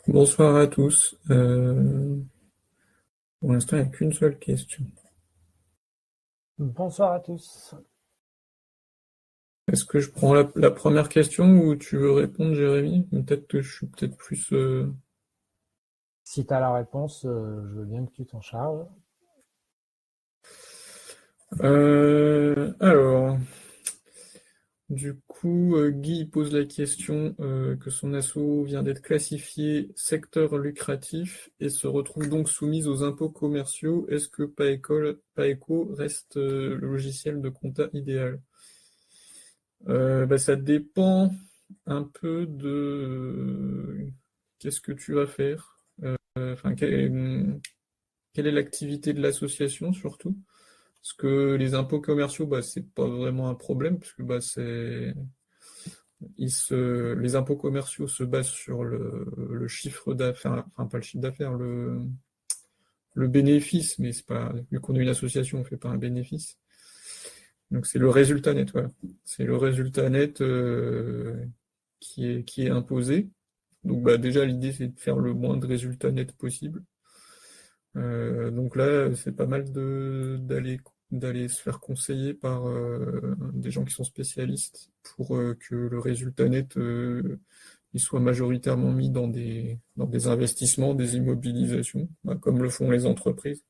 Bonsoir à tous. Pour l'instant, il n'y a qu'une seule question. Bonsoir à tous. Est-ce que je prends la première question ou tu veux répondre, Jérémy? Peut-être que je suis peut-être plus. Si tu as la réponse, je veux bien que tu t'en charges. Alors, du coup, Guy pose la question que son asso vient d'être classifié secteur lucratif et se retrouve donc soumise aux impôts commerciaux. Est-ce que Paeco reste le logiciel de compta idéal? Ça dépend un peu de qu'est-ce que tu vas faire. Enfin, quelle est l'activité de l'association surtout? Parce que les impôts commerciaux, c'est pas vraiment un problème, parce que les impôts commerciaux se basent sur le chiffre d'affaires, enfin pas le chiffre d'affaires, le bénéfice, mais c'est pas, vu qu'on est une association, on fait pas un bénéfice. Donc c'est le résultat net, voilà. C'est le résultat net qui est imposé. Donc déjà l'idée c'est de faire le moins de résultats nets possible. Donc là c'est pas mal d'aller se faire conseiller par des gens qui sont spécialistes pour que le résultat net il soit majoritairement mis dans des investissements, des immobilisations, comme le font les entreprises.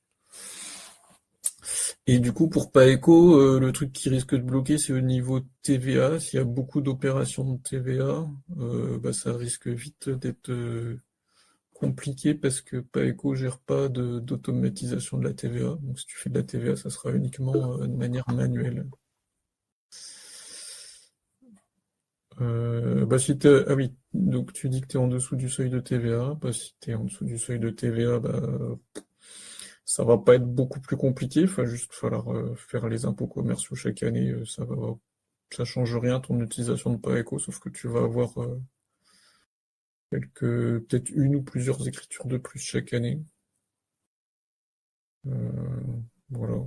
Et du coup, pour Paeco, le truc qui risque de bloquer, c'est au niveau TVA. S'il y a beaucoup d'opérations de TVA, ça risque vite d'être compliqué parce que Paeco gère pas d'automatisation de la TVA. Donc, si tu fais de la TVA, ça sera uniquement de manière manuelle. Ah oui, donc tu dis que tu es en dessous du seuil de TVA. Si tu es en dessous du seuil de TVA, ça va pas être beaucoup plus compliqué. Il va juste falloir faire les impôts commerciaux chaque année. Ça change rien ton utilisation de Pareco, sauf que tu vas avoir peut-être une ou plusieurs écritures de plus chaque année. Voilà.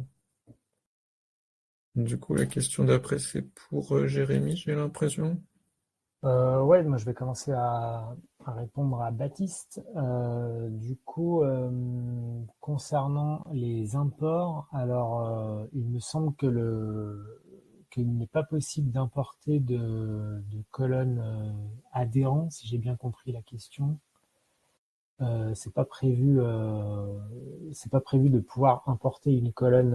Du coup, la question d'après, c'est pour Jérémy, j'ai l'impression. Ouais, moi je vais commencer à répondre à Baptiste. Du coup, concernant les imports, alors il me semble qu'il n'est pas possible d'importer de colonnes adhérents, si j'ai bien compris la question. C'est pas prévu, c'est pas prévu de pouvoir importer une colonne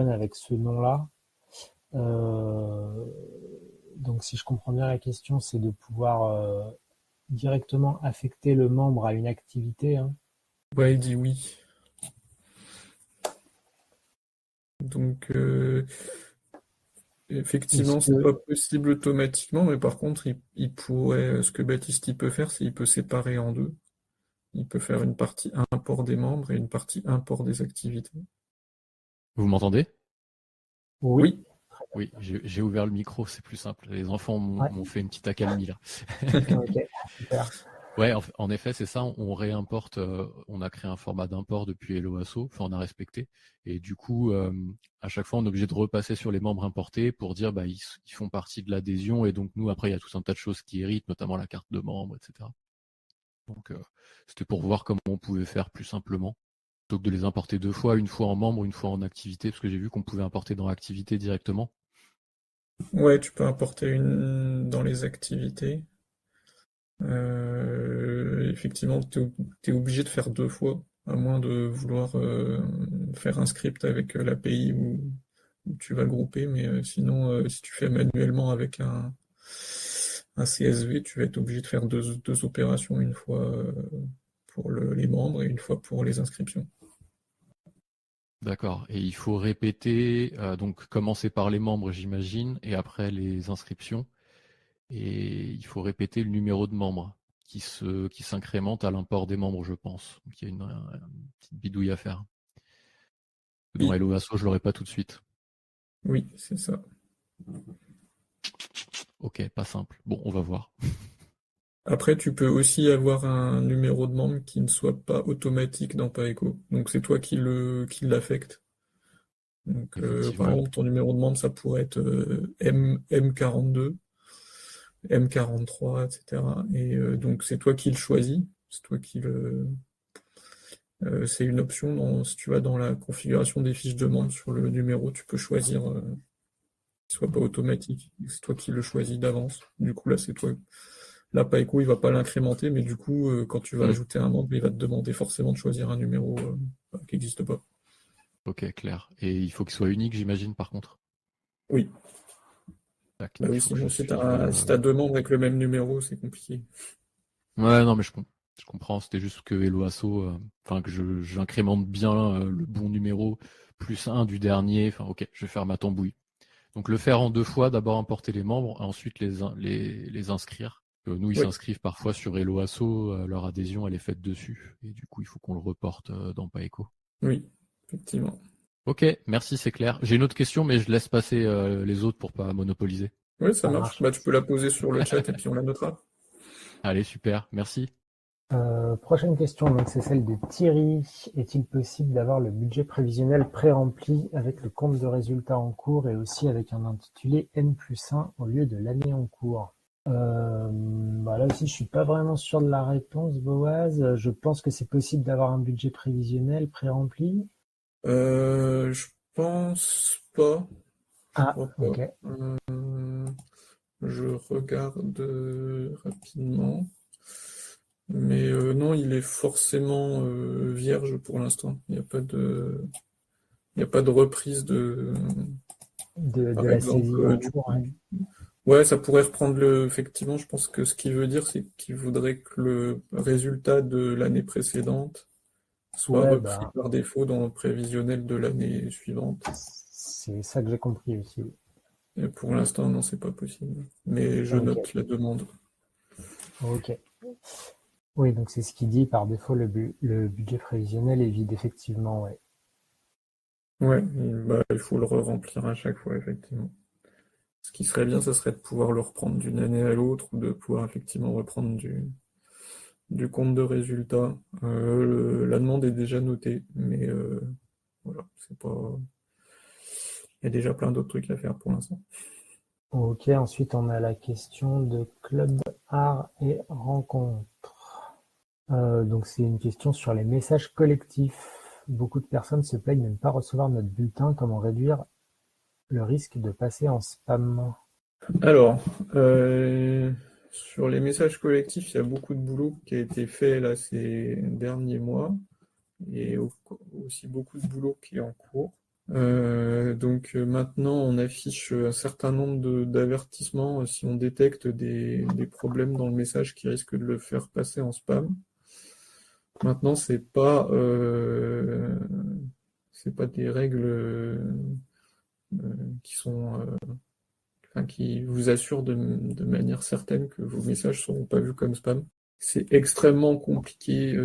avec ce nom-là. Euh, donc, si je comprends bien la question, c'est de pouvoir directement affecter le membre à une activité, hein. Ouais, il dit oui. Donc, Est-ce effectivement, c'est que pas possible automatiquement, mais par contre, il pourrait, ce que Baptiste il peut faire, c'est il peut séparer en deux. Il peut faire une partie import des membres et une partie import des activités. Vous m'entendez? oui, Oui, Oui, j'ai ouvert le micro, c'est plus simple. Les enfants ouais, m'ont fait une petite accalmie là. ok, super. Ouais, en effet, c'est ça. On réimporte. On a créé un format d'import depuis Hello Asso. Enfin, on a respecté. Et du coup, à chaque fois, on est obligé de repasser sur les membres importés pour dire ils font partie de l'adhésion. Et donc nous, après, il y a tout un tas de choses qui héritent, notamment la carte de membre, etc. Donc c'était pour voir comment on pouvait faire plus simplement, plutôt que de les importer deux fois, une fois en membre, une fois en activité, parce que j'ai vu qu'on pouvait importer dans activité directement. ouais, tu peux importer une dans les activités. Effectivement, tu es obligé de faire deux fois, à moins de vouloir faire un script avec l'API où tu vas grouper, mais sinon, si tu fais manuellement avec un CSV, tu vas être obligé de faire deux opérations, une fois pour les membres et une fois pour les inscriptions. D'accord. Et il faut répéter, donc commencer par les membres, j'imagine, et après les inscriptions. Et il faut répéter le numéro de membre qui s'incrémente à l'import des membres, je pense. Donc il y a une petite bidouille à faire. Dans Oui, Hello Asso, je l'aurai pas tout de suite. oui, c'est ça. Ok, pas simple. Bon, on va voir. Après, tu peux aussi avoir un numéro de membre qui ne soit pas automatique dans Paeco. Donc c'est toi qui l'affecte. Donc par Effectivement. exemple, ton numéro de membre, ça pourrait être M42, M43, etc. Et donc c'est toi qui le choisis. C'est toi qui c'est une option si tu vas dans la configuration des fiches de membre sur le numéro, tu peux choisir qu'il soit pas automatique. C'est toi qui le choisis d'avance. Du coup, là, c'est toi. Là, Paeco, il va pas l'incrémenter, mais du coup, quand tu vas ajouter un membre, il va te demander forcément de choisir un numéro qui n'existe pas. Ok, clair. Et il faut qu'il soit unique, j'imagine, par contre. Oui. Tac, Bah il oui, faut que je sinon, si suive. t'as deux membres avec le même numéro, c'est compliqué. Ouais, non, mais je comprends. C'était juste que Hello Asso, enfin que j'incrémente bien le bon numéro plus un du dernier. Enfin, ok, je vais faire ma tambouille. Donc le faire en deux fois, d'abord importer les membres, ensuite les inscrire. Nous, ils Oui, s'inscrivent parfois sur Hello Asso, leur adhésion, elle est faite dessus. Et du coup, il faut qu'on le reporte dans Paeco. oui, effectivement. Ok, merci, c'est clair. J'ai une autre question, mais je laisse passer les autres pour pas monopoliser. Oui, ça Ça marche. marche. Bah, tu peux la poser sur le chat et puis on la notera. Allez, super, merci. Prochaine question, donc c'est celle de Thierry. Est-il possible d'avoir le budget prévisionnel pré-rempli avec le compte de résultats en cours et aussi avec un intitulé N+1 au lieu de l'année en cours? Là aussi, je suis pas vraiment sûr de la réponse, Boaz. Je pense que c'est possible d'avoir un budget prévisionnel pré-rempli. Je pense pas. Je Ah, crois pas. ok. Je regarde rapidement. Mais non, il est forcément vierge pour l'instant. Il n'y a pas de reprise De par la exemple, saisie en cours, ouais. ouais, ça pourrait reprendre effectivement, je pense que ce qu'il veut dire, c'est qu'il voudrait que le résultat de l'année précédente soit Ouais, repris bah, par défaut dans le prévisionnel de l'année suivante. c'est ça que j'ai compris aussi. Et pour l'instant, non, c'est pas possible. Mais je Ok, note la demande. ok. Oui, donc c'est ce qu'il dit. Par défaut, le budget prévisionnel est vide, effectivement, ouais. Ouais, bah, il faut le re-remplir à chaque fois, effectivement. Ce qui serait bien, ça serait de pouvoir le reprendre d'une année à l'autre ou de pouvoir effectivement reprendre du compte de résultat. La demande est déjà notée, mais voilà, c'est pas. Il y a déjà plein d'autres trucs à faire pour l'instant. Ok, ensuite on a la question de club, art et rencontres. Donc c'est une question sur les messages collectifs. Beaucoup de personnes se plaignent de ne pas recevoir notre bulletin. Comment réduire le risque de passer en spam? Alors, sur les messages collectifs, il y a beaucoup de boulot qui a été fait là ces derniers mois et aussi beaucoup de boulot qui est en cours. Donc maintenant, on affiche un certain nombre d'avertissements si on détecte des problèmes dans le message qui risquent de le faire passer en spam. Maintenant, c'est pas des règles qui sont enfin, qui vous assurent de manière certaine que vos messages seront pas vus comme spam. C'est extrêmement compliqué.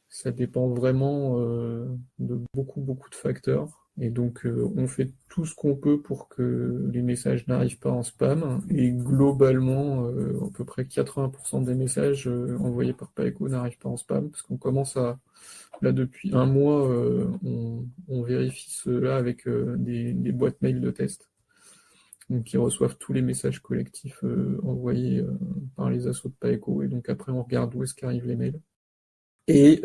Ça dépend vraiment de beaucoup de facteurs. Et donc, on fait tout ce qu'on peut pour que les messages n'arrivent pas en spam. Et globalement, à peu près 80% des messages envoyés par Paeco n'arrivent pas en spam, parce qu'on commence là, depuis un mois, on vérifie cela avec des boîtes mail de test. Donc, ils reçoivent tous les messages collectifs envoyés par les assos de Paeco. Et donc, après, on regarde où est-ce qu'arrivent les mails. Et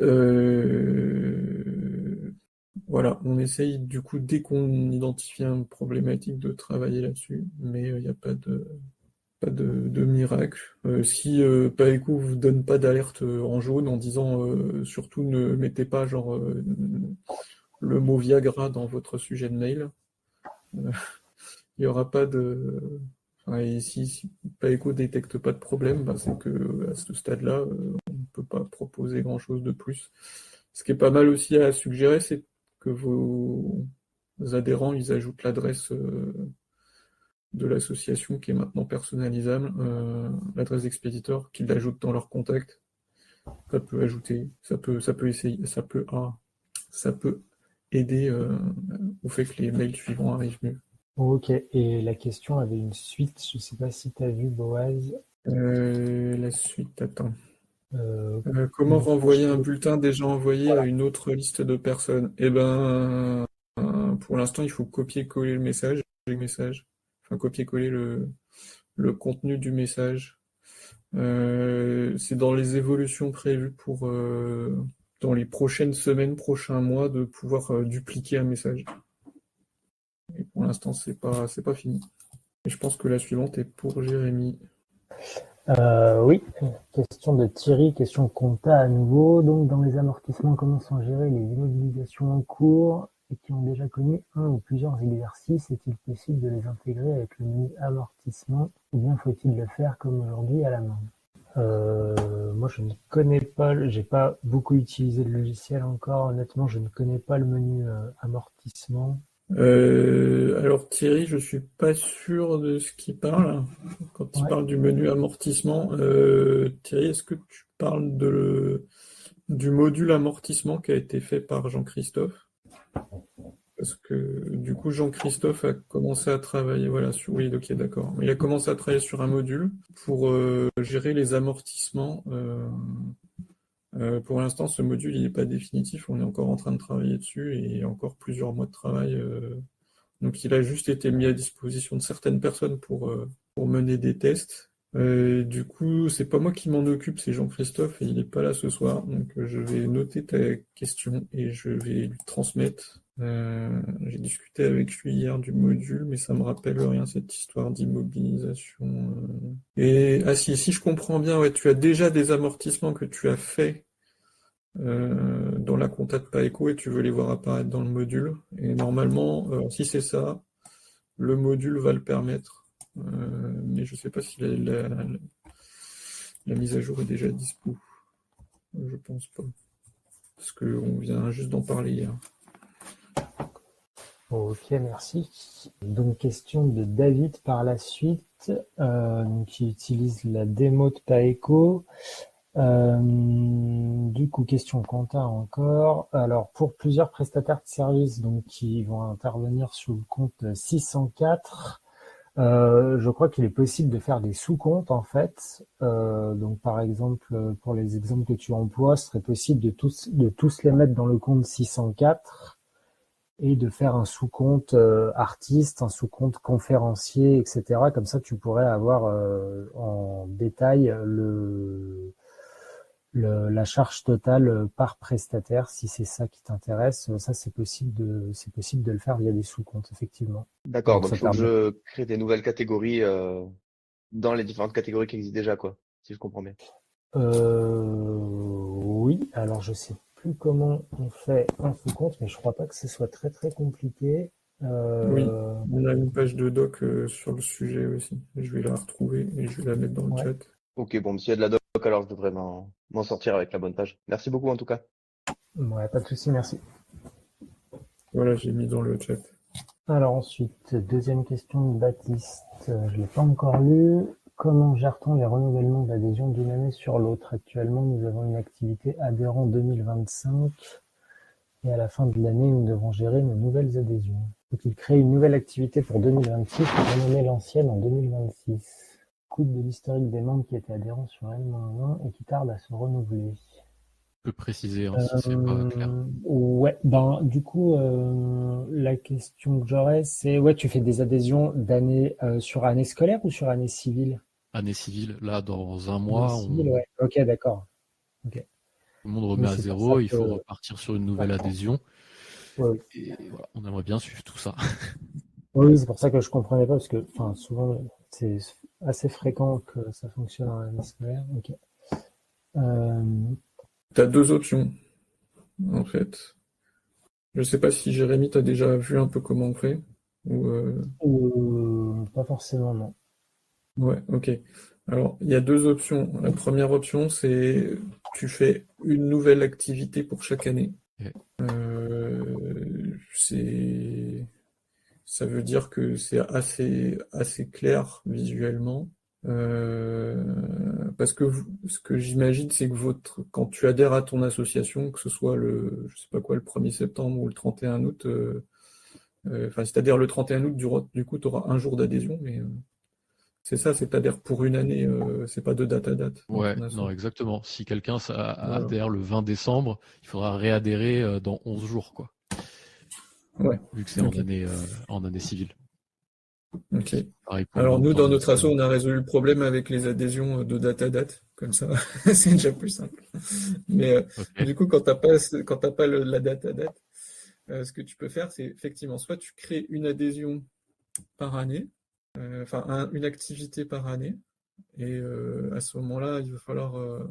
voilà, on essaye du coup, dès qu'on identifie une problématique, de travailler là-dessus, mais il n'y a pas de miracle. Si Paeco vous donne pas d'alerte en jaune en disant surtout ne mettez pas genre le mot Viagra dans votre sujet de mail, il n'y aura pas de. Enfin, et si Paeco détecte pas de problème, bah, c'est que à ce stade-là, on ne peut pas proposer grand-chose de plus. Ce qui est pas mal aussi à suggérer, c'est que vos adhérents, ils ajoutent l'adresse de l'association qui est maintenant personnalisable, l'adresse d'expéditeur, qu'ils l'ajoutent dans leur contact. Ça peut ajouter, ça peut essayer, ça peut aider au fait que les mails suivants arrivent mieux. Ok, et la question avait une suite. Je sais pas si tu as vu, Boaz. La suite, attends. Euh, Comment renvoyer un message- bulletin déjà envoyé à Voilà. une autre liste de personnes? Eh ben, pour l'instant, il faut copier-coller le message, enfin copier-coller le contenu du message C'est dans les évolutions prévues pour dans les prochaines semaines, prochains mois, de pouvoir dupliquer un message. Et pour l'instant, c'est pas fini. Et je pense que la suivante est pour Jérémy. Oui, question de Thierry, question compta à nouveau. Donc, dans les amortissements, comment sont gérées les immobilisations en cours et qui ont déjà connu un ou plusieurs exercices? Est-il possible de les intégrer avec le menu amortissement ou bien faut-il le faire comme aujourd'hui à la main? Moi, je ne connais pas, j'ai pas beaucoup utilisé le logiciel encore. Honnêtement, je ne connais pas le menu amortissement. Alors Thierry, je suis pas sûr de ce qu'il parle. Quand il Ouais. parle du menu amortissement, Thierry, est-ce que tu parles du module amortissement qui a été fait par Jean-Christophe? Parce que du coup, Jean-Christophe a commencé à travailler, voilà, oui, ok, d'accord. Il a commencé à travailler sur un module pour gérer les amortissements. Pour l'instant, ce module, il n'est pas définitif. On est encore en train de travailler dessus et il y a encore plusieurs mois de travail. Donc, il a juste été mis à disposition de certaines personnes pour mener des tests. Du coup, c'est pas moi qui m'en occupe, c'est Jean-Christophe et il n'est pas là ce soir. Donc, je vais noter ta question et je vais lui transmettre. J'ai discuté avec lui hier du module, mais ça me rappelle rien cette histoire d'immobilisation. Ah si je comprends bien, ouais, tu as déjà des amortissements que tu as fait dans la compta de Paeco et tu veux les voir apparaître dans le module. Et normalement, si c'est ça, le module va le permettre. Mais je ne sais pas si la mise à jour est déjà dispo. Je pense pas. Parce qu'on vient juste d'en parler hier. Ok, merci. Donc, question de David par la suite, qui utilise la démo de Paeco. Du coup, question compta encore. Alors, pour plusieurs prestataires de services donc, qui vont intervenir sous le compte 604, je crois qu'il est possible de faire des sous-comptes en fait. Donc, par exemple, pour les exemples que tu emploies, ce serait possible de tous les mettre dans le compte 604 et de faire un sous-compte artiste, un sous-compte conférencier, etc. Comme ça, tu pourrais avoir en détail la charge totale par prestataire, si c'est ça qui t'intéresse. Ça, c'est possible de le faire via des sous-comptes, effectivement. D'accord, Donc, donc ça il faut que permet. je crée des nouvelles catégories dans les différentes catégories qui existent déjà, quoi, si je comprends bien. Oui, alors je sais plus comment on fait un sous-compte, mais je crois pas que ce soit très très compliqué. Oui, on a une page de doc sur le sujet aussi. Je vais la retrouver et je vais la mettre dans le Ouais. chat. Ok, bon, s'il y a de la doc, alors je devrais m'en sortir avec la bonne page. Merci beaucoup en tout cas. Ouais, pas de souci, merci. Voilà, j'ai mis dans le chat. Alors ensuite, deuxième question de Baptiste. Je l'ai pas encore lu. Comment gère-t-on les renouvellements d'adhésion d'une année sur l'autre? Actuellement, nous avons une activité adhérent 2025 et à la fin de l'année, nous devons gérer nos nouvelles adhésions. Faut-il créer une nouvelle activité pour 2026 et renommer l'ancienne en 2026? Coût de l'historique des membres qui étaient adhérents sur N-1 et qui tardent à se renouveler. Tu peux préciser si c'est pas clair. Ouais, du coup, la question que j'aurais, c'est, ouais, tu fais des adhésions d'année sur année scolaire ou sur année civile? Année civile, là, dans un Année mois, civile, ouais. Ok, d'accord. Ok. tout le monde remet Oui, à c'est pour ça zéro, il que, faut repartir sur une nouvelle adhésion. ouais. Et voilà, on aimerait bien suivre tout ça. Oui, c'est pour ça que je comprenais pas parce que, enfin, souvent, c'est assez fréquent que ça fonctionne en année scolaire. Ok. Tu as deux options, en fait. Je sais pas si Jérémy, t'as déjà vu un peu comment on fait. Pas forcément, non. Ouais, ok. Alors, il y a deux options. La première option, c'est tu fais une nouvelle activité pour chaque année. Ok. Ça veut dire que c'est assez clair visuellement. Parce que ce que j'imagine, c'est que quand tu adhères à ton association, que ce soit je sais pas quoi, le 1er septembre ou le 31 août, enfin, c'est-à-dire le 31 août, du coup, tu auras un jour d'adhésion, mais c'est ça, c'est-à-dire pour une année, c'est pas de date à date dans Ouais, ton asso. non, exactement. Si quelqu'un Voilà. adhère le 20 décembre, il faudra réadhérer dans 11 jours, quoi. Ouais, Vu que c'est ok. en année civile. Ok. Pareil pour Alors nous, dans notre asso, l'autorisation. on a résolu le problème avec les adhésions de date à date. Comme ça, c'est déjà plus simple. Mais Ok. du coup, quand t'as pas la date à date, ce que tu peux faire, c'est effectivement, soit tu crées une adhésion par année, enfin une activité par année, et à ce moment-là, il va falloir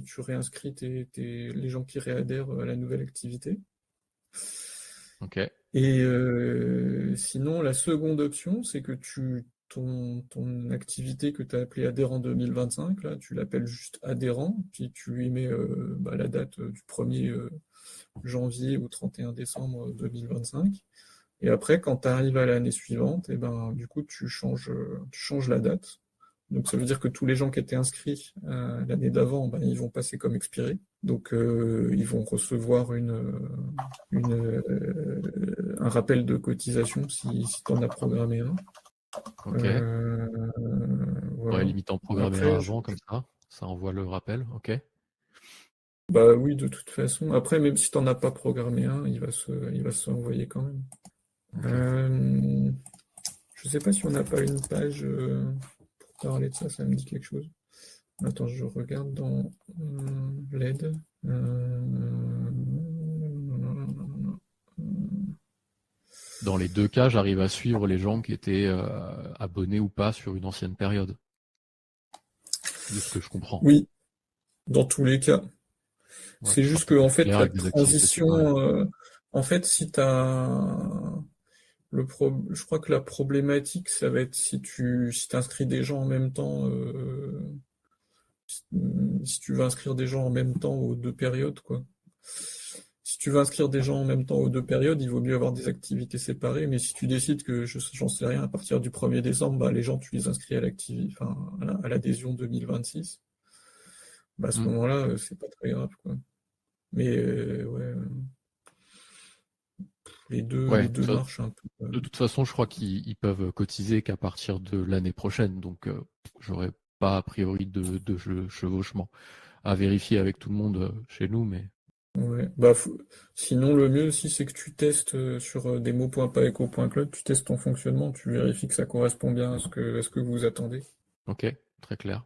tu réinscris les gens qui réadhèrent à la nouvelle activité. Ok. Et sinon, la seconde option, c'est que ton activité que tu as appelée adhérent 2025, là, tu l'appelles juste adhérent, puis tu lui mets la date du 1er janvier au 31 décembre 2025. Et après, quand tu arrives à l'année suivante, et ben, du coup, tu changes la date. Donc ça veut dire que tous les gens qui étaient inscrits l'année d'avant, ben, ils vont passer comme expirés. Donc ils vont recevoir un rappel de cotisation si tu en as programmé un. Ok. Euh, Ouais, voilà. limite en programmer un Après, avant, comme ça envoie le rappel. Ok. bah oui, de toute façon. Après, même si tu n'en as pas programmé un, il va se envoyer quand même. Ok. Euh, je sais pas si on n'a pas une page pour parler de ça, ça me dit quelque chose. Attends, je regarde dans l'aide. Dans les deux cas, j'arrive à suivre les gens qui étaient abonnés ou pas sur une ancienne période, de ce que je comprends. Oui, dans tous les cas. Ouais, C'est ce sera juste que peut-être en plus fait, clair la avec des activités séparées. transition, en fait, si tu as je crois que la problématique, ça va être si t'inscris des gens en même temps, si tu veux inscrire des gens en même temps aux deux périodes, quoi. Si tu veux inscrire des gens en même temps aux deux périodes, il vaut mieux avoir des activités séparées. Mais si tu décides que, j'en sais rien, à partir du 1er décembre, bah, les gens, tu les inscris à enfin, à l'adhésion 2026, bah, à ce Hmm. moment-là, c'est pas très grave, quoi. Mais ouais, les Ouais, deux marchent un peu. de toute façon, je crois qu'ils peuvent cotiser qu'à partir de l'année prochaine, donc j'aurais pas a priori de chevauchement à vérifier avec tout le monde chez nous, mais Ouais. Bah, sinon, le mieux aussi, c'est que tu testes sur demo.paeco.club, tu testes ton fonctionnement, tu vérifies que ça correspond bien à ce que vous attendez. ok, très clair.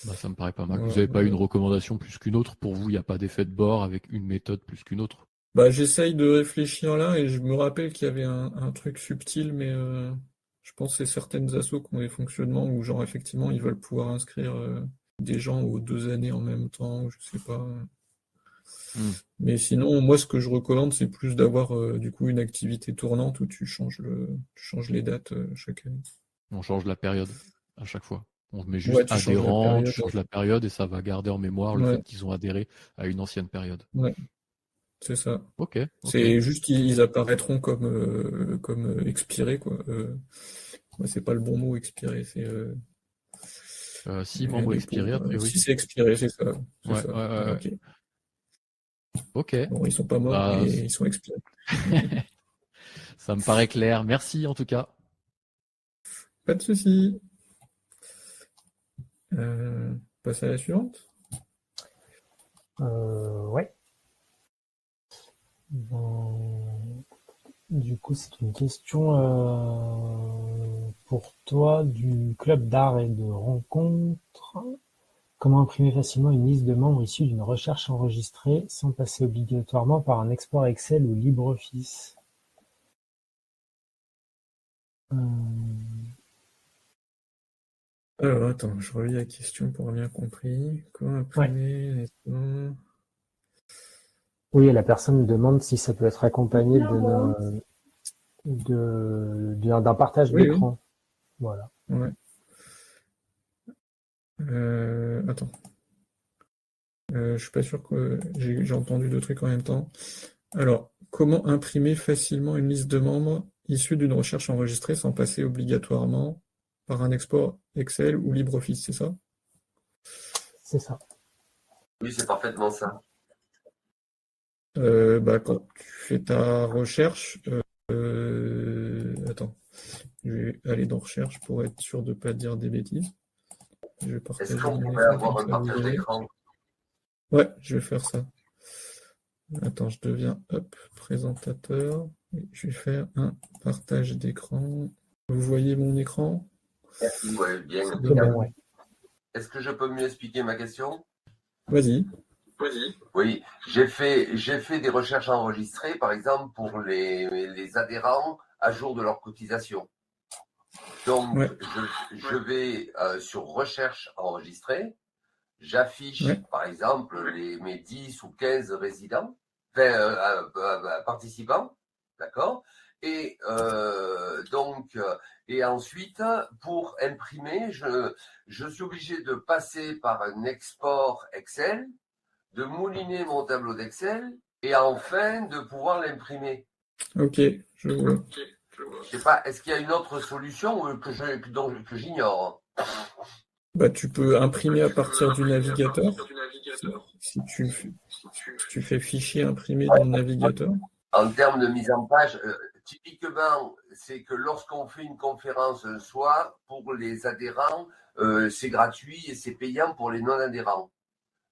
Bah, ça me paraît pas mal. Vous Voilà. n'avez pas une recommandation plus qu'une autre? Pour vous, il n'y a pas d'effet de bord avec une méthode plus qu'une autre? Bah, j'essaye de réfléchir là et je me rappelle qu'il y avait un truc subtil, mais je pense que c'est certaines assos qui ont des fonctionnements où, genre, effectivement, ils veulent pouvoir inscrire des gens aux 2 années en même temps, ou je sais pas. Hmm. Mais sinon, moi, ce que je recommande, c'est plus d'avoir du coup une activité tournante où tu changes les dates chaque année. On change la période à chaque fois. On met juste Ouais, tu changes la adhérent, tu période. changes la période et ça va garder en mémoire le fait Ouais, qu'ils ont adhéré à une ancienne période. ouais, c'est ça. Ok, ok. C'est juste qu'ils apparaîtront comme expirés, quoi. Ouais, c'est pas le bon mot, expiré, c'est Si membre expiré, a si priori. c'est expiré, c'est ça. C'est Ouais, ça. ouais, ouais, Ah, ouais. ok. Ok. Bon, ils sont pas morts, Bah, mais ils sont expirés. ça me paraît clair. Merci en tout cas. Pas de souci. Passe à la suivante. Ouais. Du coup, c'est une question pour toi du club d'art et de rencontres. Comment imprimer facilement une liste de membres issue d'une recherche enregistrée sans passer obligatoirement par un export Excel ou LibreOffice? Euh, Alors, attends, je relis la question pour bien compris. Comment ouais. imprimer les noms. Oui, la personne demande si ça peut être accompagné d'un partage Oui, oui. d'écran. Voilà. Ouais. Attends. Je suis pas sûr que j'ai entendu deux trucs en même temps. Alors, comment imprimer facilement une liste de membres issue d'une recherche enregistrée sans passer obligatoirement par un export Excel ou LibreOffice, c'est ça? C'est ça. Oui, c'est parfaitement ça. Bah, quand tu fais ta recherche, attends, je vais aller dans recherche pour être sûr de ne pas dire des bêtises. Je vais Est-ce partager qu'on mon pourrait écran comme avoir un ça vous partage verrez. d'écran? Ouais, je vais faire ça. Attends, je deviens présentateur. Je vais faire un partage d'écran. Vous voyez mon écran? Merci, ouais, bien. C'est C'est bon. bon, ouais. Est-ce que je peux mieux expliquer ma question? Vas-y. Oui, j'ai fait des recherches enregistrées, par exemple, pour les adhérents à jour de leur cotisation. Donc, Ouais. je vais sur recherche enregistrée, j'affiche, Ouais. par exemple, mes 10 ou 15 résidents, enfin, participants, d'accord? Et donc, et ensuite, pour imprimer, je suis obligé de passer par un export Excel, de mouliner mon tableau d'Excel et enfin de pouvoir l'imprimer. Ok, je vois. Je sais pas, est-ce qu'il y a une autre solution que j'ignore? Bah, tu peux imprimer à partir du navigateur. Si tu fais fichier imprimé dans le navigateur. En termes de mise en page, typiquement, c'est que lorsqu'on fait une conférence un soir, pour les adhérents, c'est gratuit et c'est payant pour les non-adhérents.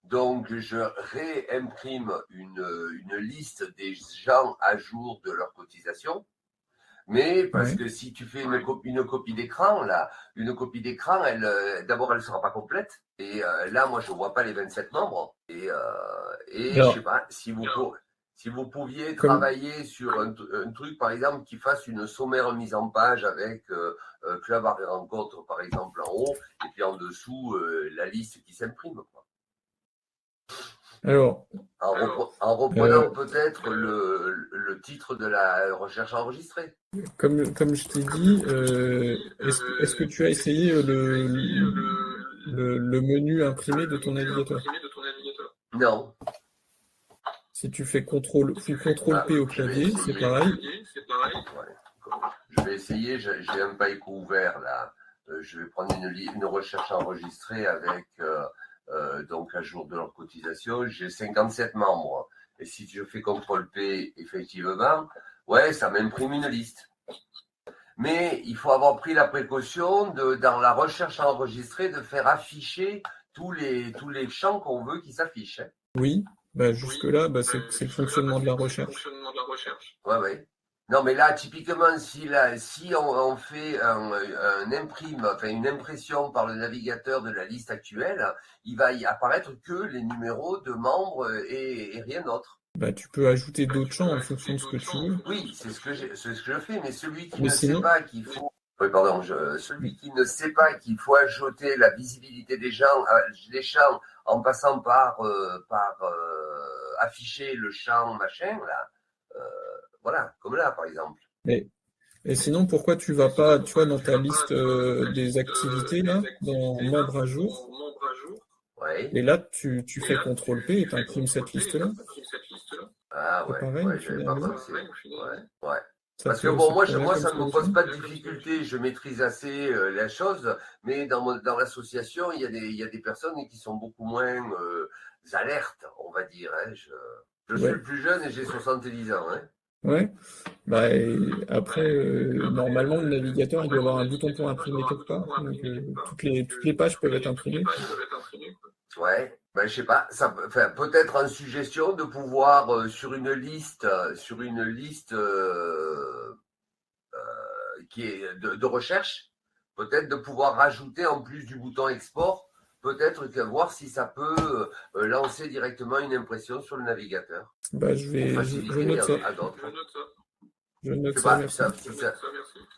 Donc, je réimprime une liste des gens à jour de leur cotisation. Mais parce Ouais. que si tu fais une copie d'écran, là, une copie d'écran, d'abord, elle ne sera pas complète. Et là, moi, je ne vois pas les 27 membres. Et je Alors, sais pas, si vous pouviez comme, travailler sur un truc, par exemple, qui fasse une sommaire mise en page avec Club à rencontre, par exemple, en haut, et puis en dessous, la liste qui s'imprime, quoi. alors, En reprenant peut-être le titre de la recherche enregistrée. comme je t'ai dit, est-ce que tu as essayé le menu imprimé de ton navigateur? Non. Si tu fais CTRL P au Je vais clavier, c'est essayer. pareil. Ouais. Je vais essayer, j'ai un païco ouvert là. Je vais prendre une recherche enregistrée avec donc à jour de leur cotisation. J'ai 57 membres. Et si je fais CTRL P, effectivement, ouais, ça m'imprime une liste. Mais il faut avoir pris la précaution dans la recherche enregistrée, de faire afficher tous les champs qu'on veut qu'ils s'affichent. Hein. Oui, bah jusque-là, bah c'est le fonctionnement de la recherche. Ouais, ouais. Non, mais là, typiquement, si on fait une impression par le navigateur de la liste actuelle, il va y apparaître que les numéros de membres et rien d'autre. Bah tu peux ajouter d'autres champs en fonction de ce que tu veux. Oui, c'est ce que je fais, mais celui qui Mais ne sait sinon, pas qu'il faut. Oui, pardon, celui qui ne sait pas qu'il faut ajouter la visibilité des champs en passant par afficher le champ machin, là, voilà, comme là, par exemple. mais et sinon, pourquoi tu vas pas, tu vois, dans ta liste des activités là, dans membres à jour, Ouais. et là tu fais CTRL P et tu imprimes cette liste-là. Ah C'est ouais, pareil au ouais, j'avais pas final. pensé. Ouais. Ça Parce que bon, te convient moi, comme ça ne me pose solution? pas de difficulté, je maîtrise assez la chose, mais dans l'association, il y a des personnes qui sont beaucoup moins alertes, on va dire. Hein. Je suis Ouais, le plus jeune et j'ai 70 ans. Hein. ouais. Bah et après, normalement, le navigateur, il doit avoir un bouton pour imprimer quelque part. Donc toutes les pages peuvent être imprimées. Ouais, ben, je sais pas, enfin, peut-être en suggestion de pouvoir sur une liste, qui est de recherche, peut-être de pouvoir rajouter en plus du bouton export, peut-être voir si ça peut lancer directement une impression sur le navigateur Bah pour je faciliter note ça. à d'autres. Je note Je sais ça, pas merci.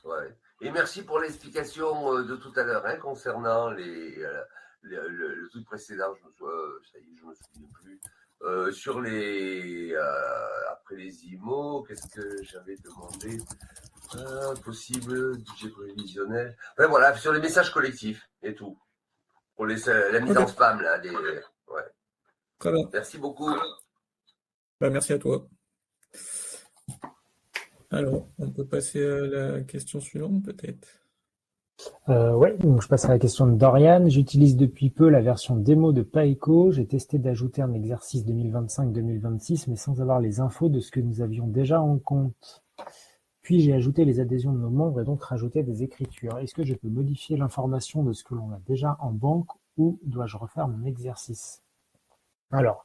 ouais. Et merci pour l'explication de tout à l'heure hein, concernant le truc précédent. Ça y est, je me souviens plus. Sur après les IMO, qu'est-ce que j'avais demandé? Possible budget prévisionnel. Ouais, voilà, sur les messages collectifs et tout. Pour la mise en Ok, spam, là. Ouais. très bien. Merci beaucoup. Bah merci à toi. Alors, on peut passer à la question suivante, peut-être. Ouais, donc je passe à la question de Dorian. J'utilise depuis peu la version démo de Paeco. J'ai testé d'ajouter un exercice 2025-2026, mais sans avoir les infos de ce que nous avions déjà en compte. Puis j'ai ajouté les adhésions de nos membres et donc rajouté des écritures. Est-ce que je peux modifier l'information de ce que l'on a déjà en banque ou dois-je refaire mon exercice? Alors,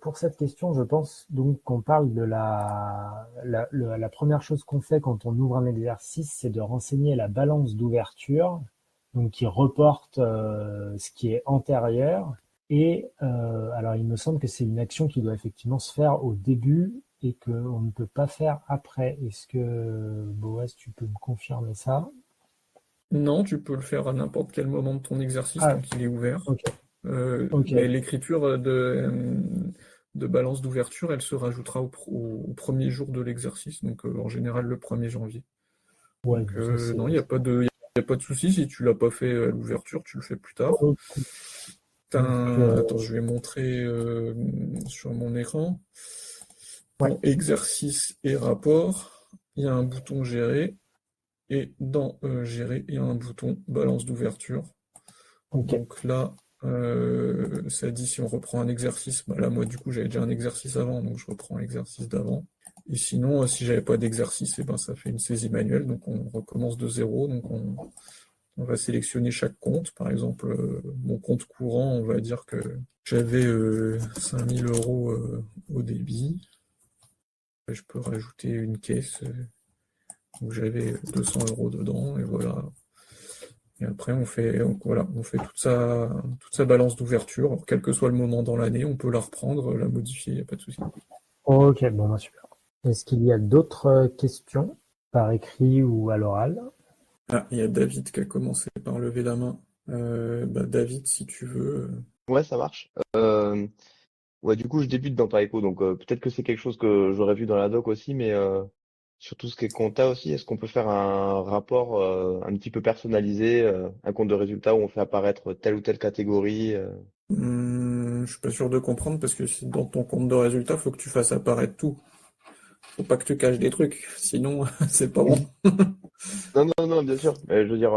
Pour cette question, je pense donc qu'on parle de la première chose qu'on fait quand on ouvre un exercice, c'est de renseigner la balance d'ouverture, donc qui reporte ce qui est antérieur. Et alors, il me semble que c'est une action qui doit effectivement se faire au début et qu'on ne peut pas faire après. Est-ce que, Boaz, tu peux me confirmer ça? Non, tu peux le faire à n'importe quel moment de ton exercice Ah, tant qu'il est ouvert. ok, ok, Mais l'écriture de balance d'ouverture, elle se rajoutera au premier jour de l'exercice, donc en général le 1er janvier. ouais, Donc ça c'est. non, y a pas de souci. Si tu l'as pas fait à l'ouverture, tu le fais plus tard. Ok. Donc, Attends, je vais montrer sur mon écran. ouais, Dans exercice et rapport, il y a un bouton gérer. Et dans gérer, il y a un bouton balance d'ouverture. ok, Donc là, ça dit si on reprend un exercice. Bah là, moi, du coup, j'avais déjà un exercice avant, donc je reprends l'exercice d'avant. Et sinon, si j'avais pas d'exercice, et ben, ça fait une saisie manuelle. Donc on recommence de zéro. Donc on va sélectionner chaque compte. Par exemple, mon compte courant, on va dire que j'avais 5000 euros au débit. Je peux rajouter une caisse où j'avais 200 euros dedans, et voilà. Et après, on fait toute sa balance d'ouverture. Alors, quel que soit le moment dans l'année, on peut la reprendre, la modifier, il n'y a pas de souci. ok, bon, bah, super. Est-ce qu'il y a d'autres questions par écrit ou à l'oral? Ah, il y a David qui a commencé par lever la main. David, si tu veux. Ouais, ça marche. Ouais, du coup, je débute dans Pareco, donc peut-être que c'est quelque chose que j'aurais vu dans la doc aussi, mais sur tout ce qui est compta aussi, est-ce qu'on peut faire un rapport un petit peu personnalisé, un compte de résultat où on fait apparaître telle ou telle catégorie Je suis pas sûr de comprendre parce que dans ton compte de résultat, faut que tu fasses apparaître tout. Faut pas que tu caches des trucs, sinon c'est pas bon. Non, non, non, bien sûr. Mais je veux dire,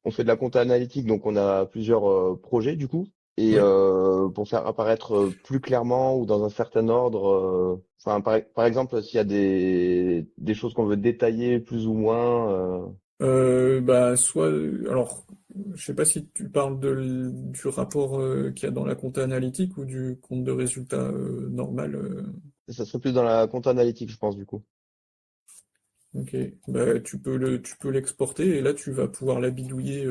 on fait de la compta analytique, donc on a plusieurs projets du coup. Et Oui. pour faire apparaître plus clairement ou dans un certain ordre, enfin, par exemple, s'il y a des choses qu'on veut détailler plus ou moins. Alors, je sais pas si tu parles du rapport qu'il y a dans la compta analytique ou du compte de résultat normal. Ça serait plus dans la compta analytique, je pense, du coup. Ok, tu peux l'exporter et là tu vas pouvoir la bidouiller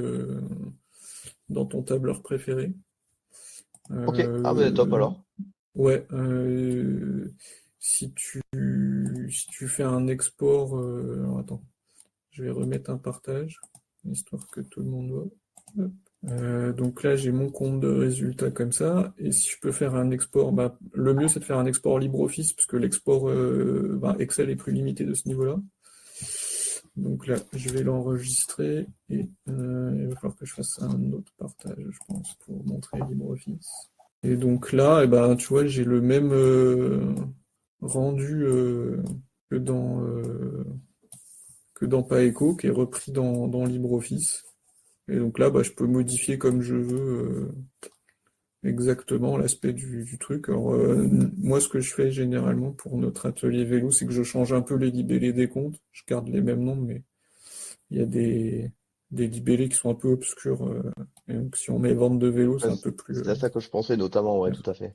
dans ton tableur préféré. Ok, ah ben top Euh, alors. ouais, si tu fais un export, alors attends, je vais remettre un partage, histoire que tout le monde voit. Hop. Donc là, j'ai mon compte de résultat comme ça. Et si je peux faire un export, le mieux c'est de faire un export LibreOffice, parce que l'export Excel est plus limité de ce niveau-là. Donc là, je vais l'enregistrer et il va falloir que je fasse un autre partage, je pense, pour montrer LibreOffice. Et donc là, tu vois, j'ai le même rendu que dans Paeco, qui est repris dans LibreOffice. Et donc là, je peux modifier comme je veux exactement l'aspect du truc. Alors, moi, ce que je fais généralement pour notre atelier vélo, c'est que je change un peu les libellés des comptes. Je garde les mêmes noms, mais il y a des libellés qui sont un peu obscurs. Et donc, si on met vente de vélo, Ouais, c'est un peu plus c'est à ça que je pensais notamment, ouais, clair. tout à fait.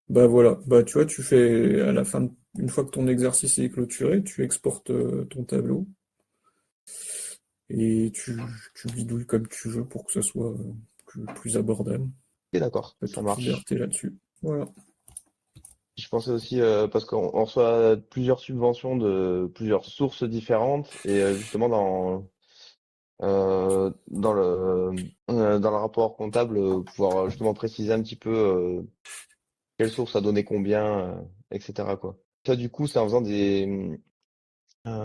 Bah voilà, tu vois, tu fais à la fin, une fois que ton exercice est clôturé, tu exportes ton tableau et tu bidouilles comme tu veux pour que ça soit plus abordable. Ok, d'accord, T'as ça toute marche. liberté là-dessus. Voilà. Je pensais aussi, parce qu'on reçoit plusieurs subventions de plusieurs sources différentes, et justement dans le rapport comptable, pouvoir justement préciser un petit peu quelle source a donné combien, etc., quoi. Ça, du coup, c'est en faisant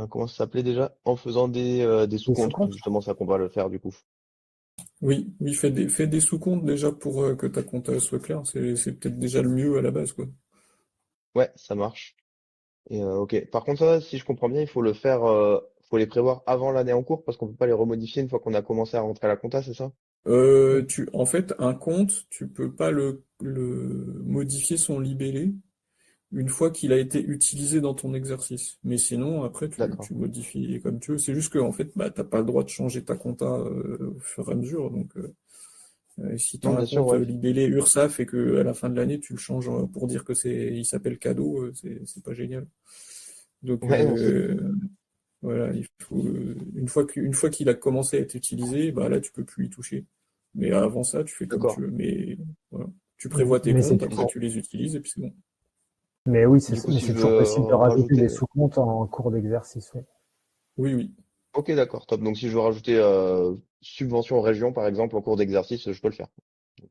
comment ça s'appelait déjà? En faisant des des sous-comptes. sous-comptes? Justement, ça qu'on va le faire, du coup. Oui, fais des sous-comptes déjà pour que ta compta soit claire. C'est peut-être déjà le mieux à la base, quoi. Ouais, ça marche. Et ok. Par contre, ça, si je comprends bien, il faut le faire, faut les prévoir avant l'année en cours parce qu'on peut pas les remodifier une fois qu'on a commencé à rentrer à la compta, c'est ça? En fait, un compte, tu peux pas le modifier son libellé une fois qu'il a été utilisé dans ton exercice. Mais sinon, après, D'accord. tu modifies comme tu veux. C'est juste que, en fait, t'as pas le droit de changer ta compta au fur et à mesure. Donc, Si tu as Non, un bien sûr, compte ouais. libellé URSSAF et que à la fin de l'année tu le changes pour dire que il s'appelle cadeau, c'est pas génial. Donc Ouais, non, c'est voilà, il faut une fois qu'il a commencé à être utilisé, bah là tu peux plus y toucher. Mais avant ça, tu fais comme tu d'accord. veux. Mais voilà, tu prévois tes Mais c'est comptes, après toujours, tu les utilises et puis c'est bon. mais oui, Du coup, mais si c'est je toujours veux possible de rajouter des rajouter. sous-comptes en cours d'exercice, oui. Oui, oui. Ok, d'accord, top. Donc si je veux rajouter subvention région, par exemple, en cours d'exercice, je peux le faire.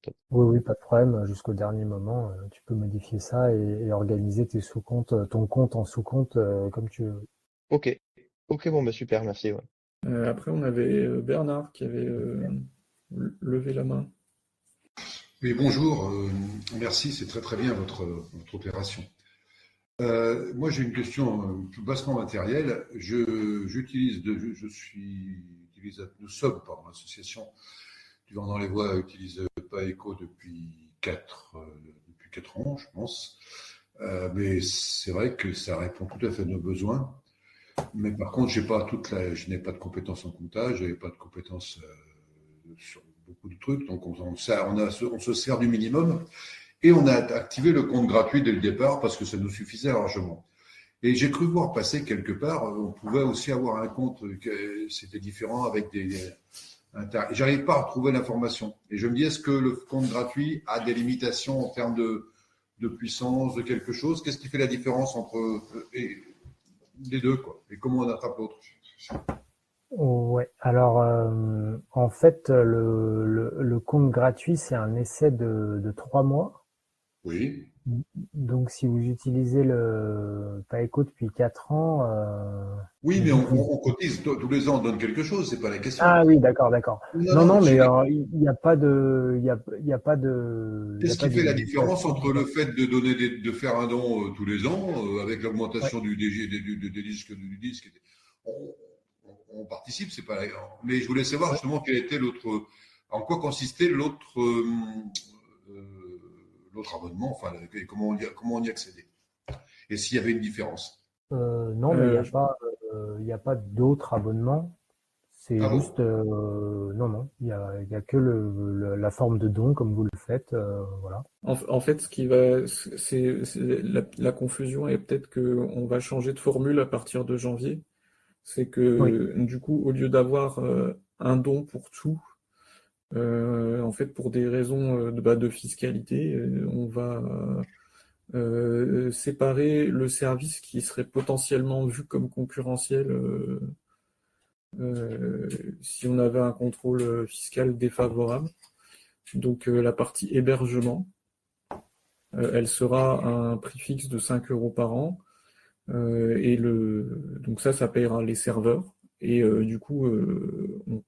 Top. Oui, oui, pas de problème. Jusqu'au dernier moment, tu peux modifier ça et organiser tes sous-comptes, ton compte en sous-compte comme tu veux. Ok. Ok, bon, bah super, merci. Ouais. Après, on avait Bernard qui avait levé la main. Oui, bonjour. Merci, c'est très très bien votre opération. Moi, j'ai une question plus bassement matérielle. Je suis utilisateur, nous sommes, pardon, l'association du vent dans les voies utilise PAECO depuis 4 ans, je pense. Mais c'est vrai que ça répond tout à fait à nos besoins. Mais par contre, je n'ai pas de compétences en comptage, je n'ai pas de compétences sur beaucoup de trucs. Donc, on se sert du minimum. Et on a activé le compte gratuit dès le départ parce que ça nous suffisait largement. Et j'ai cru voir passer quelque part, on pouvait aussi avoir un compte, c'était différent avec j'arrive pas à retrouver l'information. Et je me dis, est-ce que le compte gratuit a des limitations en termes de puissance, de quelque chose? Qu'est-ce qui fait la différence entre les deux, quoi? Et comment on attrape l'autre? Ouais. Alors, en fait, le compte gratuit, c'est un essai de 3 mois. Oui. Donc, si vous utilisez le PAECO depuis 4 ans, Oui, mais vous, on cotise tous les ans, on donne quelque chose, c'est pas la question. ah oui, d'accord, d'accord. Non, Non, non, non, mais il n'y a pas de, il y a pas de, il y a qu'est-ce pas qui de fait la différence limitation. entre le fait de de faire un don tous les ans, avec Ouais. l'augmentation des disques, du disque, on, on participe, c'est pas. Mais je voulais savoir Ouais. justement quel était en quoi consistait l'autre abonnement, enfin, et comment on y accédait, et s'il y avait une différence. Non, mais Euh, il y a pas d'autres abonnements. C'est Ah juste, bon? non, non, il y a que la forme de don comme vous le faites, voilà. en fait, ce qui va, la confusion est peut-être que on va changer de formule à partir de janvier. C'est Oui, que du coup, au lieu d'avoir un don pour tout, en fait, pour des raisons de fiscalité, on va séparer le service qui serait potentiellement vu comme concurrentiel euh, si on avait un contrôle fiscal défavorable. Donc la partie hébergement, elle sera à un prix fixe de 5 euros par an. Donc ça payera les serveurs. Et du coup, on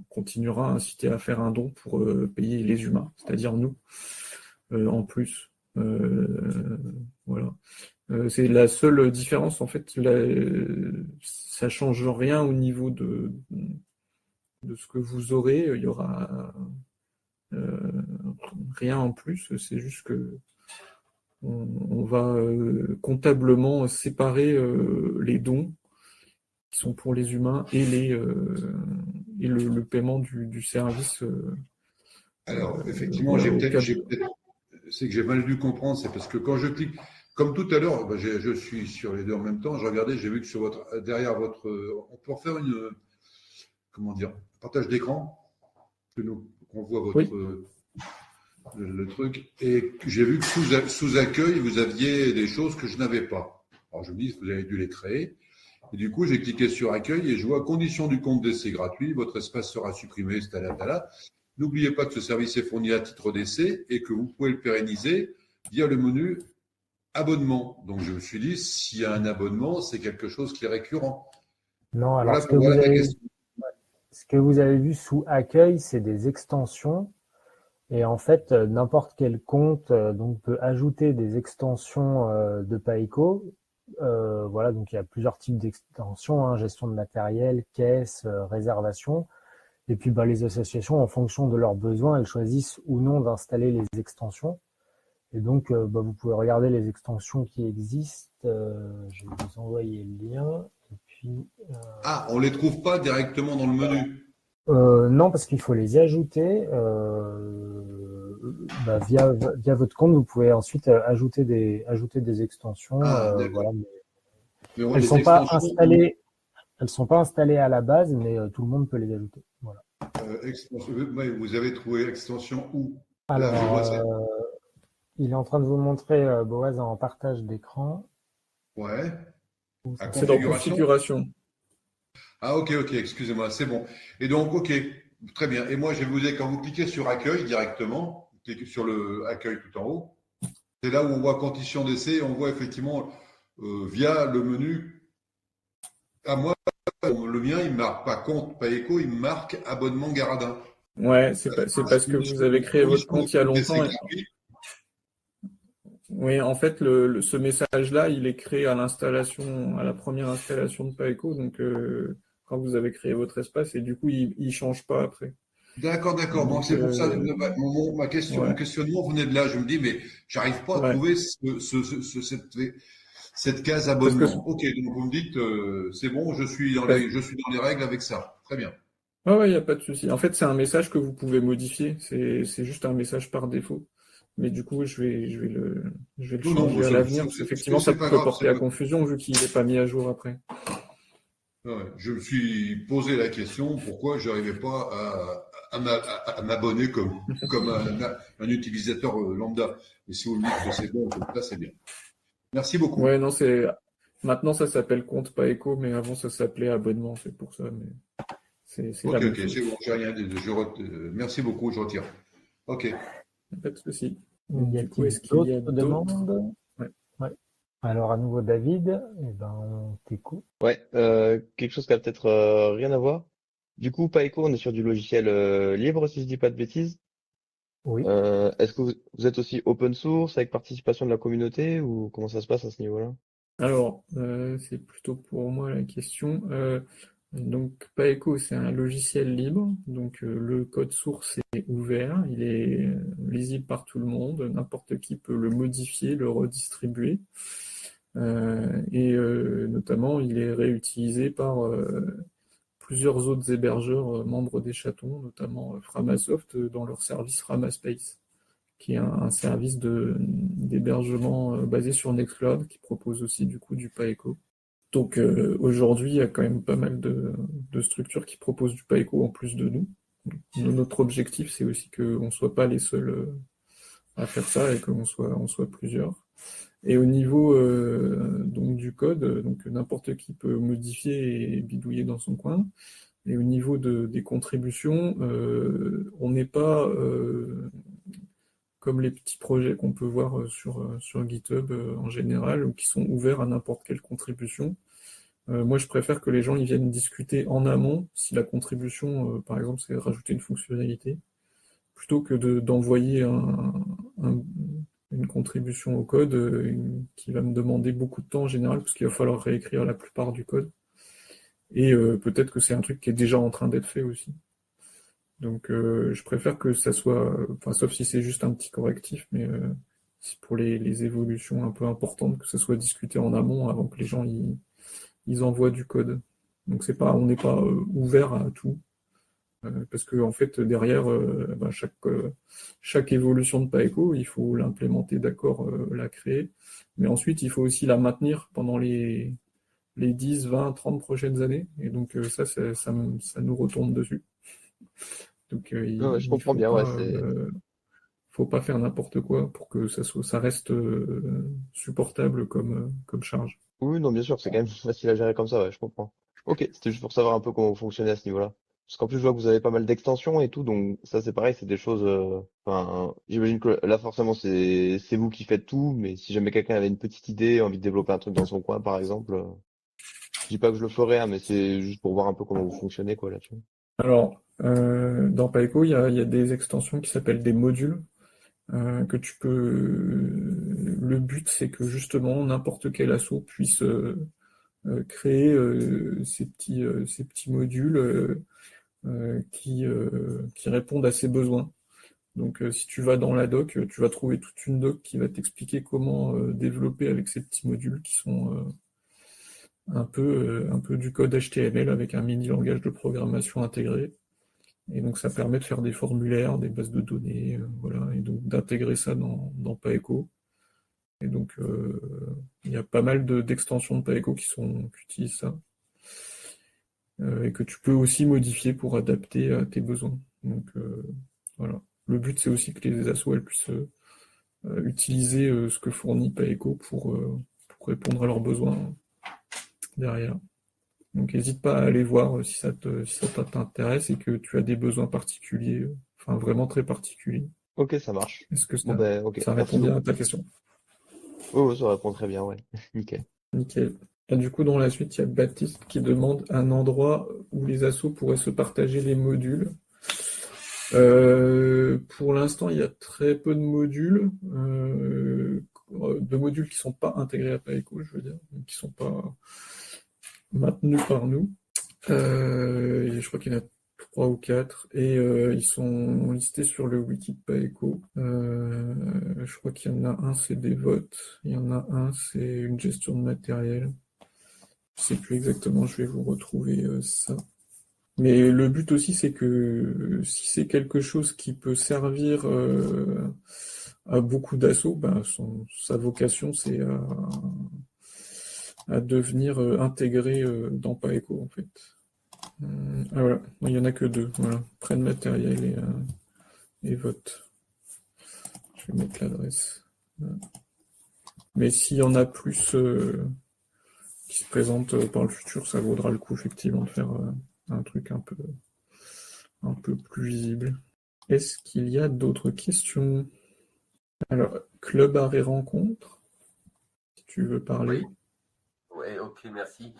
continuera à inciter à faire un don pour payer les humains, c'est-à-dire nous, en plus. Voilà. C'est la seule différence, en fait, ça change rien au niveau de ce que vous aurez. Il y aura euh, rien en plus. C'est juste que on va comptablement séparer les dons qui sont pour les humains et le paiement du service Alors, effectivement, voilà, au cas de... c'est que j'ai mal dû comprendre, c'est parce que quand je clique, comme tout à l'heure, ben, je suis sur les deux en même temps, je regardais, j'ai vu que derrière votre, on peut refaire comment dire, partage d'écran, qu'on voit Oui, le truc, et j'ai vu que sous accueil, vous aviez des choses que je n'avais pas. Alors je me dis, vous avez dû les créer. Et du coup, j'ai cliqué sur accueil et je vois condition du compte d'essai gratuit, votre espace sera supprimé, tala. N'oubliez pas que ce service est fourni à titre d'essai et que vous pouvez le pérenniser via le menu abonnement. Donc je me suis dit, s'il y a un abonnement, c'est quelque chose qui est récurrent. non, alors Voilà ma question. ce que vous avez vu sous accueil, c'est des extensions. Et en fait, n'importe quel compte donc peut ajouter des extensions de Païco. Voilà, donc il y a plusieurs types d'extensions, hein, gestion de matériel, caisse, réservation. Et puis bah, les associations, en fonction de leurs besoins, elles choisissent ou non d'installer les extensions. Et donc, bah, vous pouvez regarder les extensions qui existent. Je vais vous envoyer le lien. Et puis, Ah, on ne les trouve pas directement dans le menu. Non, parce qu'il faut les ajouter via votre compte. Vous pouvez ensuite ajouter des extensions. Ah, d'accord. Voilà. Mais Mais on elles les sont pas extensions, installées. Elles sont pas installées à la base, mais tout le monde peut les ajouter. Voilà. ouais, vous avez trouvé extension où? Là, je Alors, vois ça. il est en train de vous montrer Boaz en partage d'écran. Ouais. Où À ça C'est dans s'affiche. configuration. configuration. Ah, ok, excusez-moi, c'est bon. Et donc, ok, très bien. Et moi, je vais vous dire, quand vous cliquez sur accueil directement, vous cliquez sur le accueil tout en haut, c'est là où on voit conditions d'essai, on voit effectivement via le menu, à moi, le mien, il ne marque pas compte, pas éco, il me marque abonnement Garadin. Ouais, c'est parce que vous avez créé votre Solution de compte il y a compte d'essai longtemps. gratuit. Oui, en fait, ce message-là, il est créé à l'installation, à la première installation de Paeco. Donc, quand vous avez créé votre espace, et du coup, il change pas après. D'accord. Bon, Donc, c'est pour ça, mon ouais, questionnement venait de là. Je me dis, mais j'arrive pas à ouais. trouver cette case Parce que, abonnement. Ok, donc vous me dites, c'est bon, parce- je suis dans les règles avec ça. Très bien. ouais, il n'y a pas de souci. En fait, c'est un message que vous pouvez modifier. C'est juste un message par défaut. Mais du coup, je vais le Non, changer à l'avenir, parce qu'effectivement, ça c'est pas peut grave. porter à confusion vu qu'il n'est pas mis à jour après. Ouais, je me suis posé la question pourquoi je n'arrivais pas à m'abonner comme un utilisateur lambda. Et si vous me dites que c'est bon, comme ça, c'est bien. Merci Ouais, beaucoup. non, maintenant ça s'appelle compte pas éco, mais avant ça s'appelait abonnement, c'est pour ça, mais c'est la même Ok, chose. c'est bon, j'ai rien dit. Merci beaucoup, je retire. Ok. Pas de souci. Et Y du coup, a-t-il est-ce qu'il y a d'autres d'autres? demandes? Ouais. Ouais. Alors, à nouveau, David, eh ben, on t'écoute. Ouais, quelque chose qui a peut-être rien à voir. Du coup, Paeco, on est sur du logiciel libre, si je dis pas de bêtises. Oui. Est-ce que vous êtes aussi open source avec participation de la communauté ou comment ça se passe à ce niveau-là? Alors, c'est plutôt pour moi la question. Donc, Paeco, c'est un logiciel libre, donc le code source est ouvert, il est lisible par tout le monde, n'importe qui peut le modifier, le redistribuer. Notamment, il est réutilisé par plusieurs autres hébergeurs membres des chatons, notamment Framasoft dans leur service Framaspace, qui est un service d'hébergement basé sur Nextcloud, qui propose aussi du coup du Paeco. Donc aujourd'hui, il y a quand même pas mal de structures qui proposent du Paeco en plus de nous. Notre objectif, c'est aussi qu'on ne soit pas les seuls à faire ça et on soit plusieurs. Et au niveau donc du code, donc n'importe qui peut modifier et bidouiller dans son coin. Et au niveau des contributions, on n'est pas comme les petits projets qu'on peut voir sur GitHub en général, ou qui sont ouverts à n'importe quelle contribution. Moi, je préfère que les gens ils viennent discuter en amont, si la contribution, par exemple, c'est rajouter une fonctionnalité, plutôt que d'envoyer un- une contribution au code qui va me demander beaucoup de temps en général, parce qu'il va falloir réécrire la plupart du code. Et peut-être que c'est un truc qui est déjà en train d'être fait aussi. Donc je préfère que ça soit, enfin sauf si c'est juste un petit correctif, mais si pour les évolutions un peu importantes, que ça soit discuté en amont avant que les gens ils envoient du code. Donc c'est pas, on n'est pas ouvert à tout, parce que en fait derrière chaque évolution de Paeco, il faut l'implémenter, d'accord, la créer, mais ensuite il faut aussi la maintenir pendant les 10, 20, 30 prochaines années, et donc ça nous retombe dessus. Donc Ouais, je il comprends bien, ouais, c'est. faut pas faire n'importe quoi pour que ça reste supportable comme charge. Oui, non, bien sûr, c'est quand même facile à gérer comme ça, ouais, je comprends. Ok, c'était juste pour savoir un peu comment vous fonctionnez à ce niveau-là. Parce qu'en plus, je vois que vous avez pas mal d'extensions et tout, donc ça, c'est pareil, c'est des choses. Enfin, j'imagine que là, forcément, c'est vous qui faites tout, mais si jamais quelqu'un avait une petite idée, envie de développer un truc dans son coin, par exemple, je dis pas que je le ferais, hein, mais c'est juste pour voir un peu comment vous fonctionnez, quoi, là-dessus. Alors, dans Paeco, il y a des extensions qui s'appellent des modules que tu peux. Le but, c'est que justement n'importe quel asso puisse créer ces petits modules qui répondent à ses besoins. Donc, si tu vas dans la doc, tu vas trouver toute une doc qui va t'expliquer comment développer avec ces petits modules qui sont un peu du code HTML avec un mini langage de programmation intégré. Et donc ça permet de faire des formulaires, des bases de données, voilà, et donc d'intégrer ça dans Paeco. Et donc il y a pas mal d'extensions de Paeco qui utilisent ça. Et que tu peux aussi modifier pour adapter à tes besoins. Donc voilà. Le but c'est aussi que les assos elles puissent utiliser ce que fournit Paeco pour répondre à leurs besoins derrière. Donc n'hésite pas à aller voir si ça t'intéresse et que tu as des besoins particuliers, enfin vraiment très particuliers. Ok, ça marche. Est-ce que Bon, ben, ok. ça Merci répond bien à beaucoup. ta question? Oh, ça répond très bien, ouais. Nickel. Nickel. Et du coup, dans la suite, il y a Baptiste qui demande un endroit où les assos pourraient se partager les modules. Pour l'instant, il y a très peu de modules qui sont pas intégrés à Paeco, je veux dire, qui sont pas maintenus par nous. Et je crois qu'il y en a 3 ou 4, et ils sont listés sur le wiki de Paeco. Je crois qu'il y en a un, c'est des votes, il y en a un, c'est une gestion de matériel. Je sais plus exactement, je vais vous retrouver ça. Mais le but aussi, c'est que si c'est quelque chose qui peut servir à beaucoup d'assauts, ben, sa vocation, c'est à devenir intégré dans Paeco, en fait. Ah voilà, il n'y en a que 2, voilà. Prenne matériel et vote. Je vais mettre l'adresse. Voilà. Mais s'il y en a plus qui se présentent par le futur, ça vaudra le coup effectivement de faire un truc un peu plus visible. Est-ce qu'il y a d'autres questions? Alors, club arrêt rencontre, si tu veux parler. Oui, ok, merci.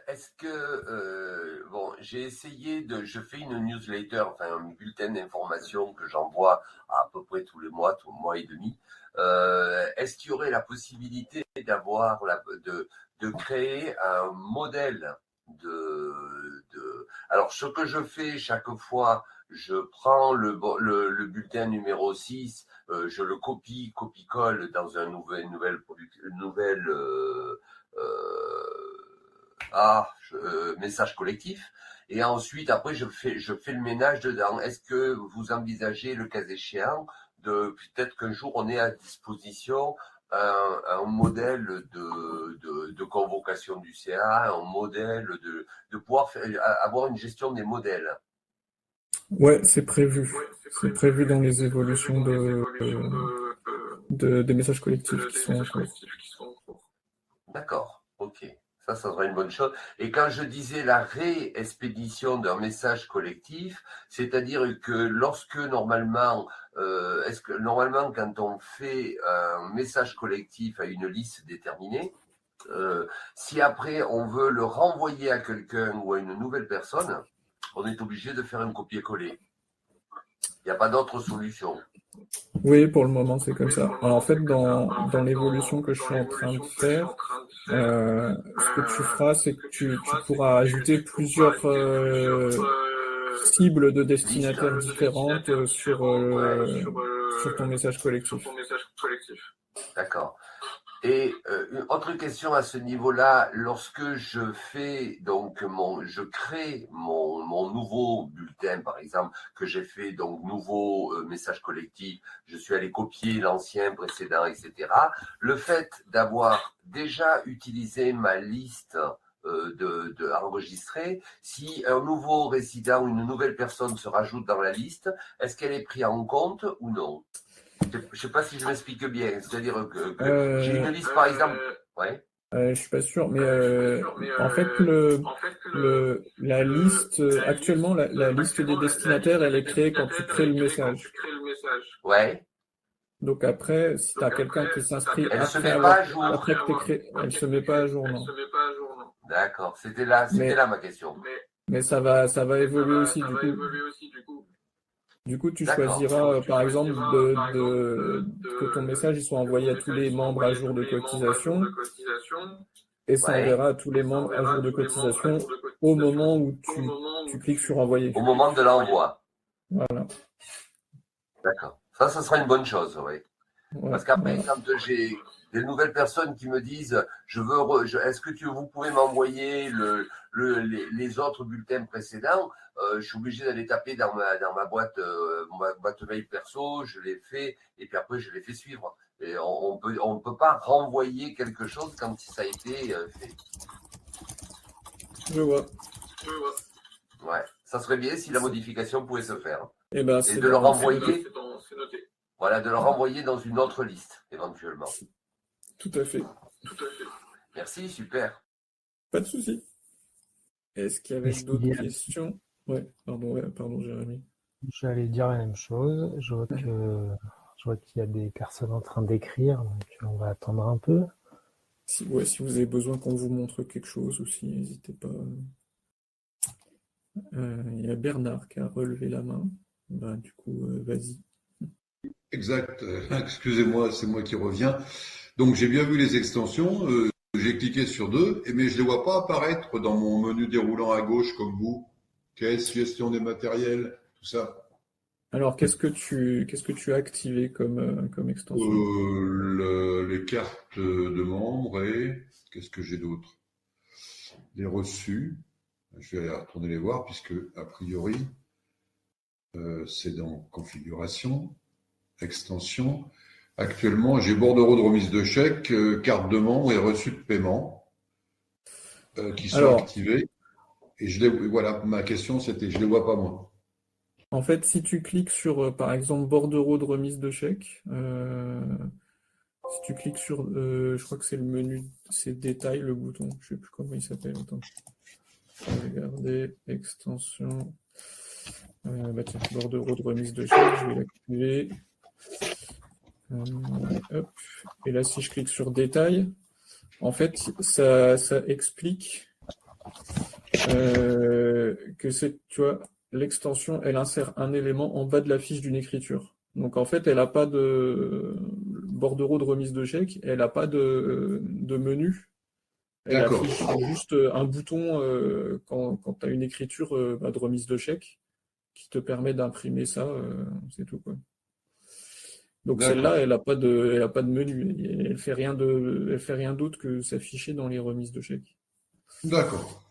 Est-ce que, bon, je fais une newsletter, enfin un bulletin d'information que j'envoie à peu près tous les mois, tout mois et demi. Est-ce qu'il y aurait la possibilité de créer un modèle alors, ce que je fais chaque fois, je prends le bulletin numéro 6, je le copie-colle dans un message collectif. Et ensuite, après, je fais le ménage dedans. Est-ce que vous envisagez, le cas échéant, peut-être qu'un jour on ait à disposition un modèle de convocation du CA, un modèle de pouvoir avoir une gestion des modèles? Ouais, c'est prévu. C'est prévu dans les évolutions des messages collectifs qui sont en cours. D'accord, ok. Ça sera une bonne chose. Et quand je disais la réexpédition d'un message collectif, c'est-à-dire que normalement, quand on fait un message collectif à une liste déterminée, si après on veut le renvoyer à quelqu'un ou à une nouvelle personne, on est obligé de faire un copier-coller. Il n'y a pas d'autre solution. Oui, pour le moment, c'est comme ça. Alors, en fait, dans l'évolution que je suis en train de faire, ce que tu feras, c'est que tu pourras ajouter plusieurs cibles de destinataires différentes sur ton message collectif. D'accord. Et une autre question à ce niveau-là, lorsque je fais je crée mon nouveau bulletin, par exemple, que j'ai fait donc nouveau message collectif, je suis allé copier l'ancien, précédent, etc. Le fait d'avoir déjà utilisé ma liste enregistrée, si un nouveau résident ou une nouvelle personne se rajoute dans la liste, est-ce qu'elle est prise en compte ou non? Je ne sais pas si je m'explique bien. C'est-à-dire que j'ai une liste, par exemple. Ouais. Je suis pas sûr, mais en fait, la liste, actuellement, la liste des destinataires, elle est créée quand tu crées le message. Ouais. Donc après, si tu as quelqu'un qui s'inscrit Elle se après met pas à jour. après que tu créé, elle se met pas à jour, non. D'accord. C'était là ma question. Mais ça va évoluer aussi, du coup. Du coup, tu choisiras, par exemple, que ton message il soit envoyé à tous les membres à jour de cotisation, et ça enverra à tous les membres à jour de cotisation au moment où tu cliques sur envoyer. Au moment de l'envoi. Voilà. D'accord. Ça sera une bonne chose, oui. Ouais, Parce qu'après, voilà. quand j'ai des nouvelles personnes qui me disent est-ce que vous pouvez m'envoyer les autres bulletins précédents, je suis obligé d'aller taper dans ma boîte mail perso, je l'ai fait, et puis après je l'ai fait suivre. Et on peut pas renvoyer quelque chose quand ça a été fait. Je vois. Ouais, ça serait bien si la modification pouvait se faire. Et ben, Et de le renvoyer, c'est noté. voilà, de le renvoyer dans une autre liste, éventuellement. Tout à fait. Merci, super. Pas de souci. Est-ce qu'il y avait d'autres questions? Ouais, pardon, Jérémy. J'allais dire la même chose. Je vois qu'il y a des personnes en train d'écrire, donc on va attendre un peu. Si vous avez besoin qu'on vous montre quelque chose aussi, n'hésitez pas. Il y a Bernard qui a relevé la main. Bah, du coup, vas-y. Exact. Excusez-moi, c'est moi qui reviens. Donc, j'ai bien vu les extensions. J'ai cliqué sur 2, mais je ne les vois pas apparaître dans mon menu déroulant à gauche comme vous. Caisse, gestion des matériels, tout ça. Alors, qu'est-ce que tu as activé comme extension? Les cartes de membres et qu'est-ce que j'ai d'autre? Les reçus. Je vais aller retourner les voir puisque, a priori, c'est dans configuration, extension. Actuellement, j'ai bordereau de remise de chèque, carte de membre et reçu de paiement qui sont activés. Et voilà, ma question c'était, je les vois pas moi. En fait, si tu cliques sur, par exemple, bordereau de remise de chèque, si tu cliques sur, je crois que c'est le menu, c'est détail, le bouton, je sais plus comment il s'appelle. Attends. Regardez, extension, tiens, bordereau de remise de chèque, je vais l'activer. Hop. Et là, si je clique sur détail, en fait, ça explique que c'est, tu vois, l'extension, elle insère un élément en bas de la fiche d'une écriture. Donc en fait, elle n'a pas de bordereau de remise de chèque, elle n'a pas de menu. Elle affiche juste un bouton quand tu as une écriture de remise de chèque qui te permet d'imprimer ça, c'est tout quoi. Donc celle-là, elle n'a pas de menu, elle fait rien d'autre que s'afficher dans les remises de chèques. D'accord.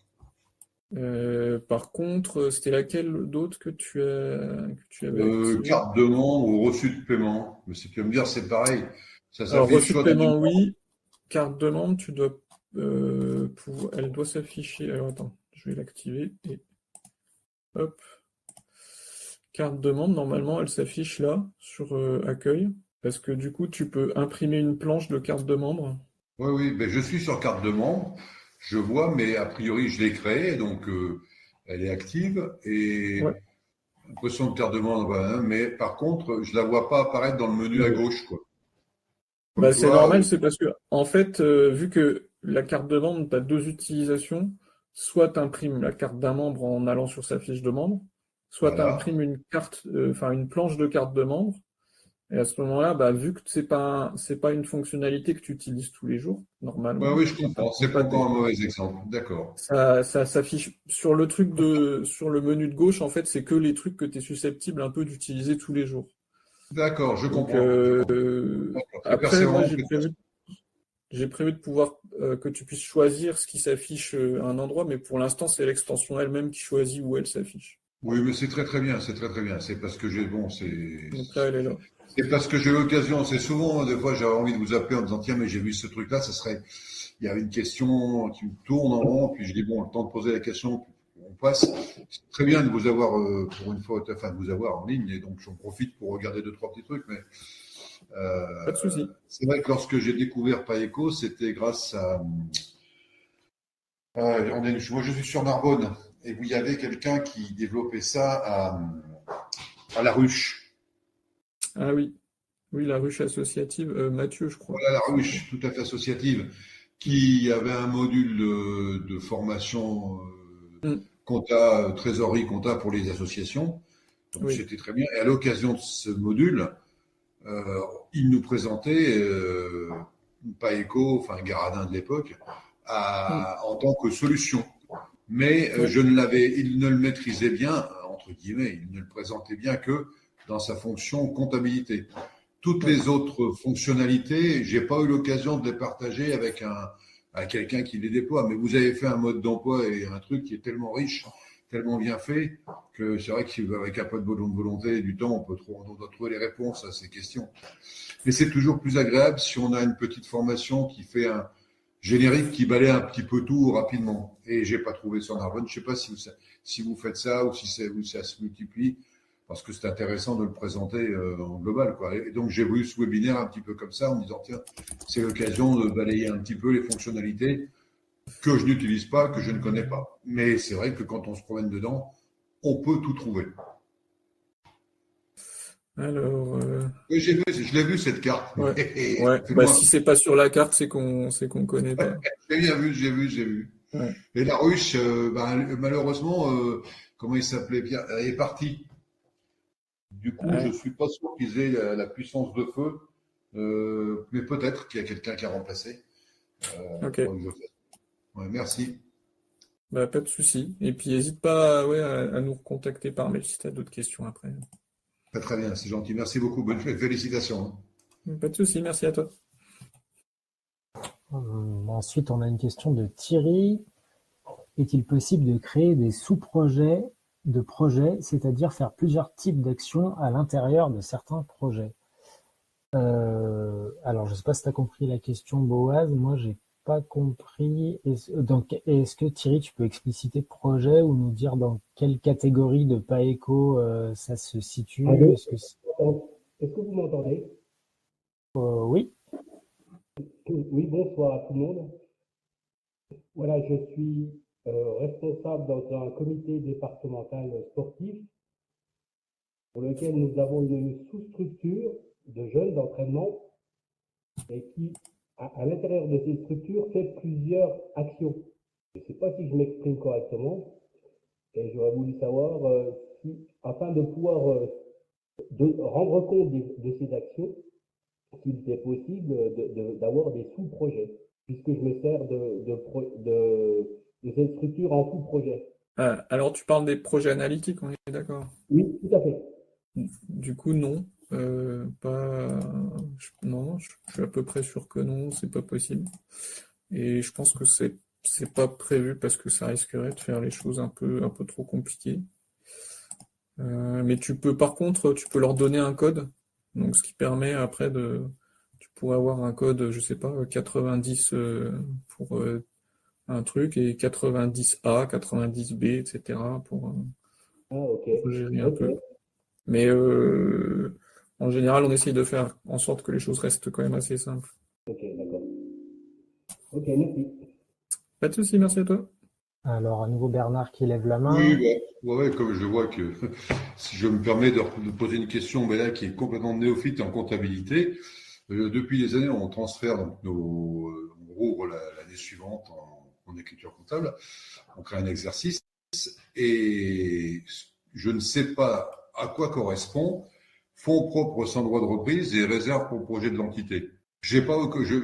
Par contre, c'était laquelle d'autre que tu avais activé? Carte de membre ou reçu de paiement. Mais si tu veux me dire, c'est pareil. Ça Alors, s'affiche reçu de soit paiement, oui. Carte de membre, tu dois elle doit s'afficher. Alors attends, je vais l'activer et hop. Carte de membre, normalement, elle s'affiche là sur accueil. Parce que du coup, tu peux imprimer une planche de carte de membre. Oui, ben, je suis sur carte de membre. Je vois, mais a priori, je l'ai créée, donc elle est active. Et impression de carte de membre, hein, mais par contre, je la vois pas apparaître dans le menu à gauche, quoi. Bah, c'est normal, c'est parce que, en fait, vu que la carte de membre, tu as deux utilisations, soit tu imprimes la carte d'un membre en allant sur sa fiche de membre, soit tu imprimes une carte, une planche de carte de membre. Et à ce moment-là, bah, vu que c'est pas une fonctionnalité que tu utilises tous les jours, normalement. Oui, je comprends. C'est pas encore un mauvais exemple. D'accord. Ça s'affiche sur le sur le menu de gauche, en fait, c'est que les trucs que tu es susceptible un peu d'utiliser tous les jours. D'accord, je comprends. Après, moi, j'ai prévu de pouvoir que tu puisses choisir ce qui s'affiche à un endroit, mais pour l'instant, c'est l'extension elle-même qui choisit où elle s'affiche. Oui, mais c'est très très bien, c'est très très bien. C'est parce que Donc là, elle est là. C'est parce que j'ai l'occasion, c'est souvent, des fois, j'avais envie de vous appeler en disant, tiens, mais j'ai vu ce truc-là, il y avait une question qui me tourne en rond, puis je dis, bon, le temps de poser la question, on passe. C'est très bien de vous avoir, pour une fois, de vous avoir en ligne, et donc j'en profite pour regarder 2-3 petits trucs, mais pas de souci. C'est vrai que lorsque j'ai découvert Paeco, c'était grâce à, moi, je suis sur Narbonne, et où il y avait quelqu'un qui développait ça à La Ruche. Ah oui, la ruche associative, Mathieu, je crois. Voilà, la ruche, tout à fait associative, qui avait un module de formation compta, trésorerie, compta pour les associations. Donc c'était très bien. Et à l'occasion de ce module, il nous présentait Paeco, Garadin de l'époque, en tant que solution. Mais il ne le maîtrisait bien, entre guillemets, il ne le présentait bien que dans sa fonction comptabilité. Toutes les autres fonctionnalités, j'ai pas eu l'occasion de les partager avec quelqu'un qui les déploie. Mais vous avez fait un mode d'emploi et un truc qui est tellement riche tellement bien fait que c'est vrai qu'avec un peu de volonté et du temps, on doit trouver les réponses à ces questions. Mais c'est toujours plus agréable si on a une petite formation qui fait un générique qui balaye un petit peu tout rapidement. Et j'ai pas trouvé ça en Narbonne. Je sais pas si vous faites ça ou si ça se multiplie, parce que c'est intéressant de le présenter en global, quoi. Et donc j'ai voulu ce webinaire un petit peu comme ça, en me disant tiens, c'est l'occasion de balayer un petit peu les fonctionnalités que je n'utilise pas, que je ne connais pas. Mais c'est vrai que quand on se promène dedans, on peut tout trouver. Alors, Oui, je l'ai vu cette carte. ouais, Mais ouais. Bah, si c'est pas sur la carte, c'est qu'on connaît pas. j'ai bien vu, j'ai vu. Ouais. Et la ruche, malheureusement, comment il s'appelait Pierre, elle est partie. Du coup, Ouais. je suis pas sûr qu'ils aient la puissance de feu, mais peut-être qu'il y a quelqu'un qui a remplacé. Ok. Faudrait que je fasse. Ouais, merci. Bah, pas de souci. Et puis, n'hésite pas, ouais, à nous recontacter par mail si tu as d'autres questions après. Très, très bien, c'est gentil. Merci beaucoup. Bonne félicitations. Pas de souci, merci à toi. Ensuite, on a une question de Thierry. Est-il possible de créer des sous-projets de projets, c'est-à-dire faire plusieurs types d'actions à l'intérieur de certains projets? Alors, je ne sais pas si tu as compris la question, Boaz. Moi, j'ai pas compris. Donc, est-ce que Thierry, tu peux expliciter projet ou nous dire dans quelle catégorie de PAECO ça se situe? Allô? Est-ce que Est-ce que vous m'entendez? oui. Oui, bonsoir à tout le monde. Voilà, je suis responsable dans un comité départemental sportif pour lequel nous avons une sous-structure de jeunes d'entraînement et qui, à l'intérieur de ces structures, fait plusieurs actions. Je ne sais pas si je m'exprime correctement et j'aurais voulu savoir si, afin de pouvoir de rendre compte de ces actions, s'il était possible d'avoir des sous-projets, puisque je me sers de cette structure en sous-projet. Alors, tu parles des projets analytiques, on est d'accord? Oui, tout à fait. Du coup, non. Non, je suis à peu près sûr que non, c'est pas possible. Et je pense que c'est pas prévu parce que ça risquerait de faire les choses un peu trop compliquées. Mais par contre, tu peux leur donner un code. Donc, ce qui permet après tu pourrais avoir un code, je sais pas, 90 pour un truc et 90A, 90B, etc. Ah, ok. pour gérer un Ok, peu. Mais en général, on essaye de faire en sorte que les choses restent quand même assez simples. ok, d'accord. Ok, merci. Pas de souci, merci à toi. Alors, à nouveau Bernard qui lève la main. Oui, ouais, comme je vois que si je me permets de poser une question, là, qui est complètement néophyte en comptabilité, depuis des années, on transfère donc on rouvre l'année suivante en écriture comptable, on crée un exercice et je ne sais pas à quoi correspond fonds propres sans droit de reprise et réserve pour projet de l'entité. Je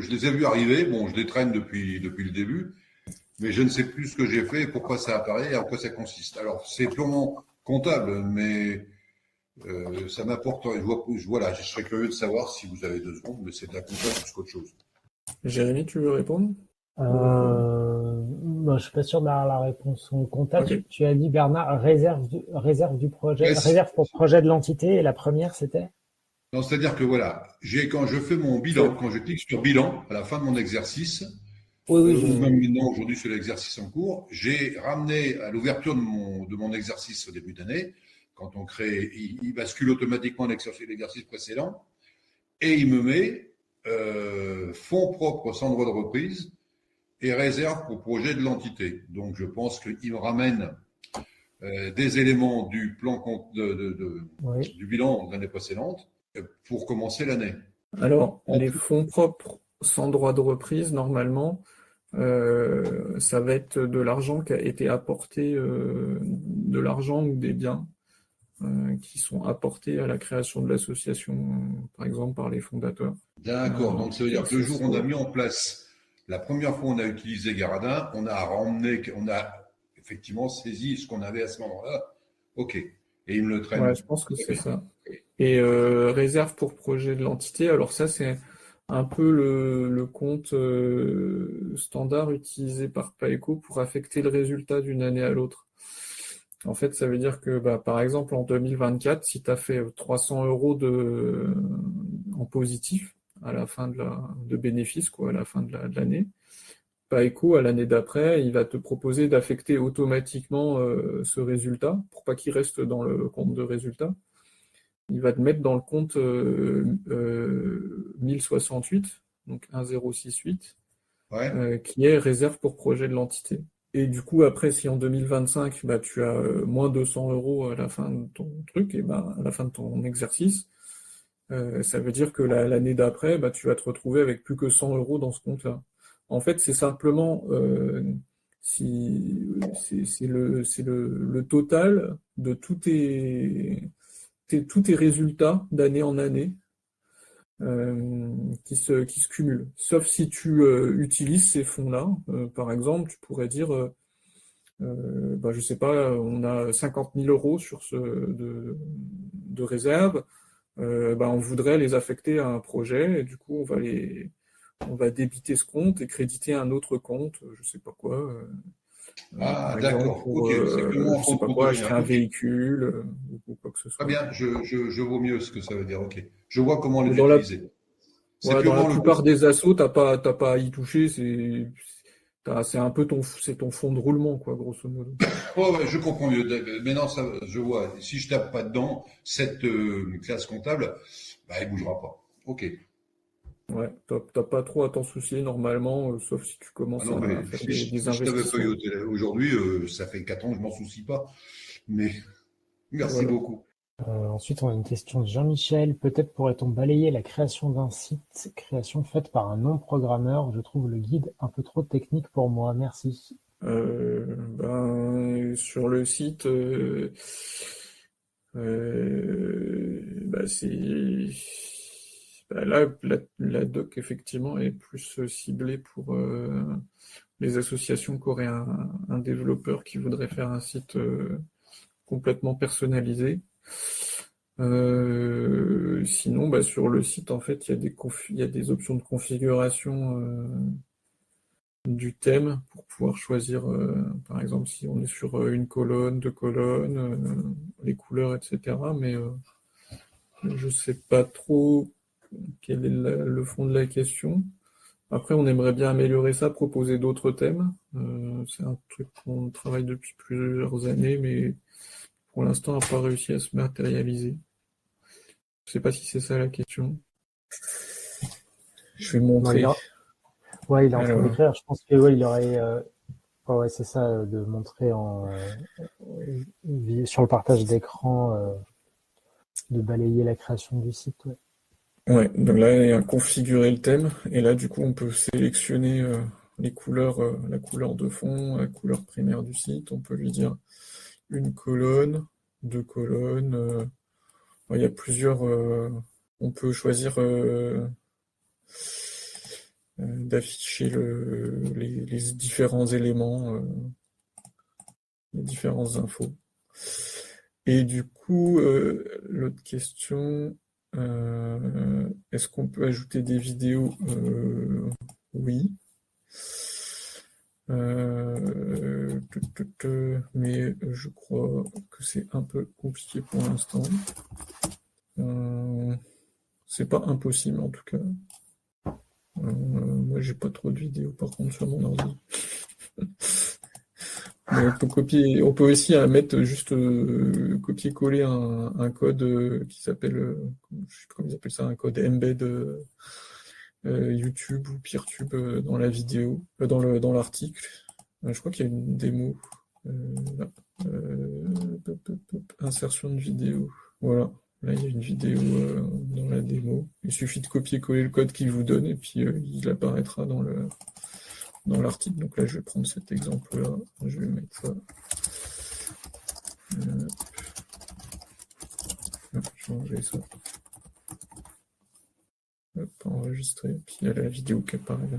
les ai vus arriver, bon, je les traîne depuis le début, mais je ne sais plus ce que j'ai fait, pourquoi ça apparaît et en quoi ça consiste. Alors, c'est purement comptable, mais ça m'apporte. Voilà, je serais curieux de savoir si vous avez 2 secondes, mais c'est de la comptable plus qu'autre chose. Jérémy, tu veux répondre? Je suis pas sûr d'avoir la réponse comptable. Ok. Tu as dit, Bernard, réserve du projet, Yes. réserve pour projet de l'entité, et la première, c'était? Non, c'est-à-dire que voilà, quand je fais mon bilan, quand je clique sur bilan à la fin de mon exercice, Oui, ou même maintenant aujourd'hui sur l'exercice en cours, j'ai ramené à l'ouverture de mon exercice au début d'année, quand on crée, il bascule automatiquement l'exercice précédent, et il me met fonds propres sans droit de reprise et réserve pour projet de l'entité. Donc je pense qu'il me ramène des éléments du plan oui. du bilan de l'année précédente pour commencer l'année. Alors, les fonds propres sans droit de reprise, normalement, ça va être de l'argent qui a été apporté, de l'argent ou des biens qui sont apportés à la création de l'association, par exemple par les fondateurs. D'accord, donc ça veut dire que le jour où on a mis en place, la première fois on a utilisé Garadin, on a effectivement saisi ce qu'on avait à ce moment-là. Ok, et il me le traîne. Ouais, je pense que c'est ça. Et réserve pour projet de l'entité, alors ça c'est un peu le compte standard utilisé par PAECO pour affecter le résultat d'une année à l'autre. En fait, ça veut dire que, par exemple, en 2024, si tu as fait 300 euros en positif à la fin de bénéfices, quoi, à la fin de l'année, PAECO, à l'année d'après, il va te proposer d'affecter automatiquement ce résultat pour pas qu'il reste dans le compte de résultat. Il va te mettre dans le compte 1068, donc 1068, Ouais. qui est réserve pour projet de l'entité. Et du coup, après, si en 2025, tu as moins 200 euros à la fin de ton truc, et à la fin de ton exercice, ça veut dire que l'année d'après, tu vas te retrouver avec plus que 100 euros dans ce compte-là. En fait, c'est simplement le total de tous tes résultats d'année en année qui se cumulent. Sauf si tu utilises ces fonds-là. Par exemple, tu pourrais dire, je sais pas, on a 50 000 euros de réserve. On voudrait les affecter à un projet et du coup on va débiter ce compte et créditer un autre compte, je sais pas quoi, Ah, par exemple d'accord. pour Ok, simplement je en sais compte pas quoi, projet, acheter hein. un Ok. véhicule ou quoi que ce Très soit. bien, je vois mieux ce que ça veut dire. Ok. Je vois comment les Mais dans la utiliser. C'est ouais, dans la purement le plupart gros. des assos, t'as pas à y toucher, c'est un peu c'est ton fond de roulement quoi, grosso modo. Ouais, ouais, je comprends mieux. Maintenant, ça, je vois. Si je tape pas dedans, cette classe comptable, elle bougera pas. Ok. Ouais, t'as pas trop à t'en soucier normalement, sauf si tu Ah commences non, à mais faire si, des si je t'avais pas eu investissements. aujourd'hui, ça fait 4 ans que je m'en soucie pas. Mais merci Voilà. beaucoup. Ensuite, on a une question de Jean-Michel. Peut-être pourrait-on balayer la création d'un site, création faite par un non-programmeur. Je trouve le guide un peu trop technique pour moi. Merci. Sur le site, c'est là la doc effectivement est plus ciblée pour les associations qui auraient un développeur qui voudrait faire un site complètement personnalisé. Sinon, sur le site, en fait, il y a des options de configuration du thème pour pouvoir choisir, par exemple, si on est sur une colonne, deux colonnes, les couleurs, etc. Mais je sais pas trop quel est le fond de la question. Après, on aimerait bien améliorer ça, proposer d'autres thèmes. C'est un truc qu'on travaille depuis plusieurs années, mais pour l'instant, n'a pas réussi à se matérialiser. Je sais pas si c'est ça la question. Je vais Non, montrer. ouais, il est en train Alors, d'écrire. Je pense que ouais, il aurait. Ouais, c'est ça, de montrer sur le partage d'écran, de balayer la création du site. Ouais. ouais, donc là, il y a configurer le thème, et là, du coup, on peut sélectionner les couleurs, la couleur de fond, la couleur primaire du site. On peut lui dire une colonne, deux colonnes. Il y a plusieurs. On peut choisir d'afficher les différents éléments, les différentes infos. Et du coup, l'autre question, est-ce qu'on peut ajouter des vidéos? Oui. Mais je crois que c'est un peu compliqué pour l'instant. C'est pas impossible en tout cas. Moi, j'ai pas trop de vidéos par contre sur mon ordi. Mais on peut aussi mettre juste copier-coller un code qui s'appelle, je sais plus comment ils appellent ça, un code embed YouTube ou PeerTube dans la vidéo, dans l'article. Je crois qu'il y a une démo. Là. Insertion de vidéo. Voilà. Là, il y a une vidéo dans la démo. Il suffit de copier-coller le code qu'il vous donne et puis il apparaîtra dans l'article. Donc là, je vais prendre cet exemple-là. Je vais mettre ça. Je vais enlever ça. Hop, enregistrer. Puis il y a la vidéo qui apparaît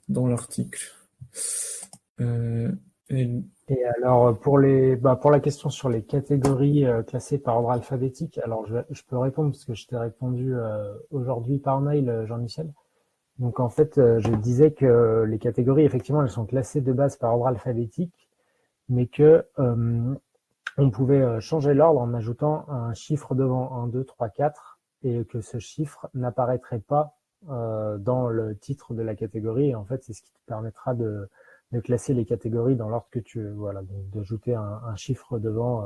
dans l'article. Et alors, pour la question sur les catégories classées par ordre alphabétique, alors je peux répondre parce que je t'ai répondu aujourd'hui par mail, Jean-Michel. Donc en fait, je disais que les catégories, effectivement, elles sont classées de base par ordre alphabétique, mais que on pouvait changer l'ordre en ajoutant un chiffre devant 1, 2, 3, 4 et que ce chiffre n'apparaîtrait pas dans le titre de la catégorie. Et en fait, c'est ce qui te permettra de classer les catégories dans l'ordre que tu veux. Voilà, donc d'ajouter un chiffre devant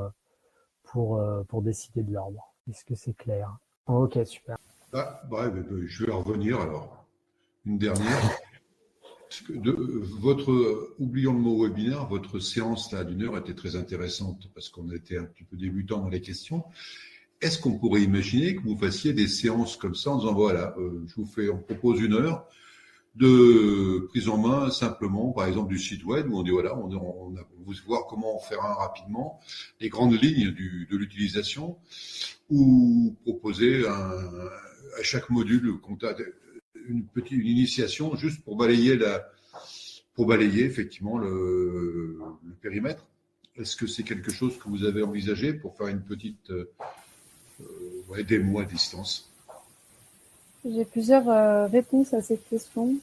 pour décider de l'ordre. Est-ce que c'est clair? Ok, super. Bref, je vais revenir alors. Une dernière. Oublions le mot webinaire, votre séance là d'une heure était très intéressante parce qu'on était un petit peu débutant dans les questions. Est-ce qu'on pourrait imaginer que vous fassiez des séances comme ça en disant voilà, on propose une heure de prise en main simplement, par exemple du site web où on dit voilà, on veut voir comment faire rapidement les grandes lignes de l'utilisation ou proposer à chaque module une initiation juste pour balayer effectivement le périmètre. Est-ce que c'est quelque chose que vous avez envisagé pour faire une petite démo à distance? J'ai plusieurs réponses à cette question.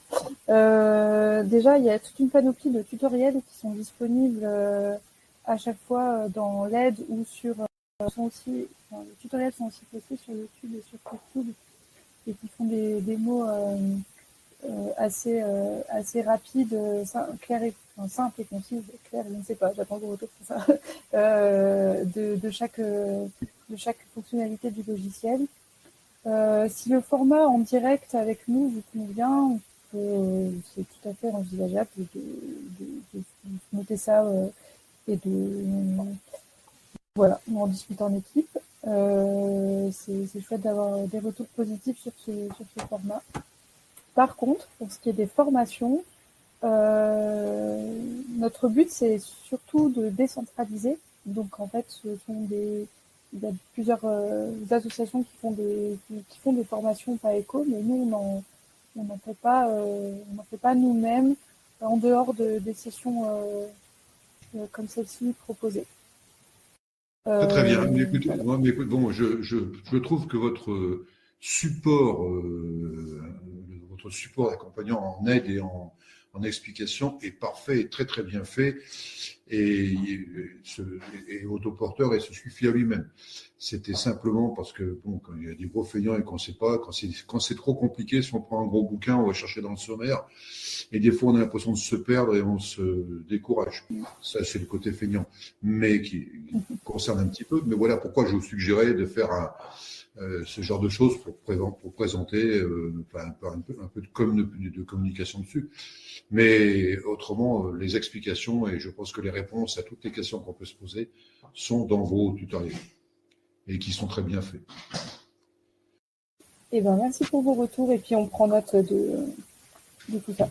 Déjà, il y a toute une panoplie de tutoriels qui sont disponibles à chaque fois dans l'aide ou sur les tutoriels sont aussi postés sur YouTube et sur YouTube et qui font des démos assez rapides, claires et simples et concises, claires, je ne sais pas, j'attends vos retours pour ça, de chaque fonctionnalité du logiciel. Si le format en direct avec nous vous convient, c'est tout à fait envisageable de noter ça et voilà, on en discute en équipe. C'est chouette d'avoir des retours positifs sur ce format. Par contre, pour ce qui est des formations, notre but c'est surtout de décentraliser. Donc en fait, il y a plusieurs associations qui font des formations par éco, mais nous on n'en fait pas nous-mêmes en dehors des sessions comme celle-ci proposées. Très bien. Mais écoutez, voilà. bon, je trouve que votre support d'accompagnant en aide et en explication est parfait et très très bien fait et autoporteur et se suffit à lui-même. C'était simplement parce que quand il y a des gros feignants et qu'on ne sait pas, quand c'est trop compliqué, si on prend un gros bouquin, on va chercher dans le sommaire et des fois on a l'impression de se perdre et on se décourage. Ça c'est le côté feignant, mais qui concerne un petit peu. Mais voilà pourquoi je vous suggérais de faire ce genre de choses pour présenter un peu de communication dessus. Mais autrement, les explications et je pense que les réponses à toutes les questions qu'on peut se poser sont dans vos tutoriels et qui sont très bien faits. Merci pour vos retours et puis on prend note de tout ça.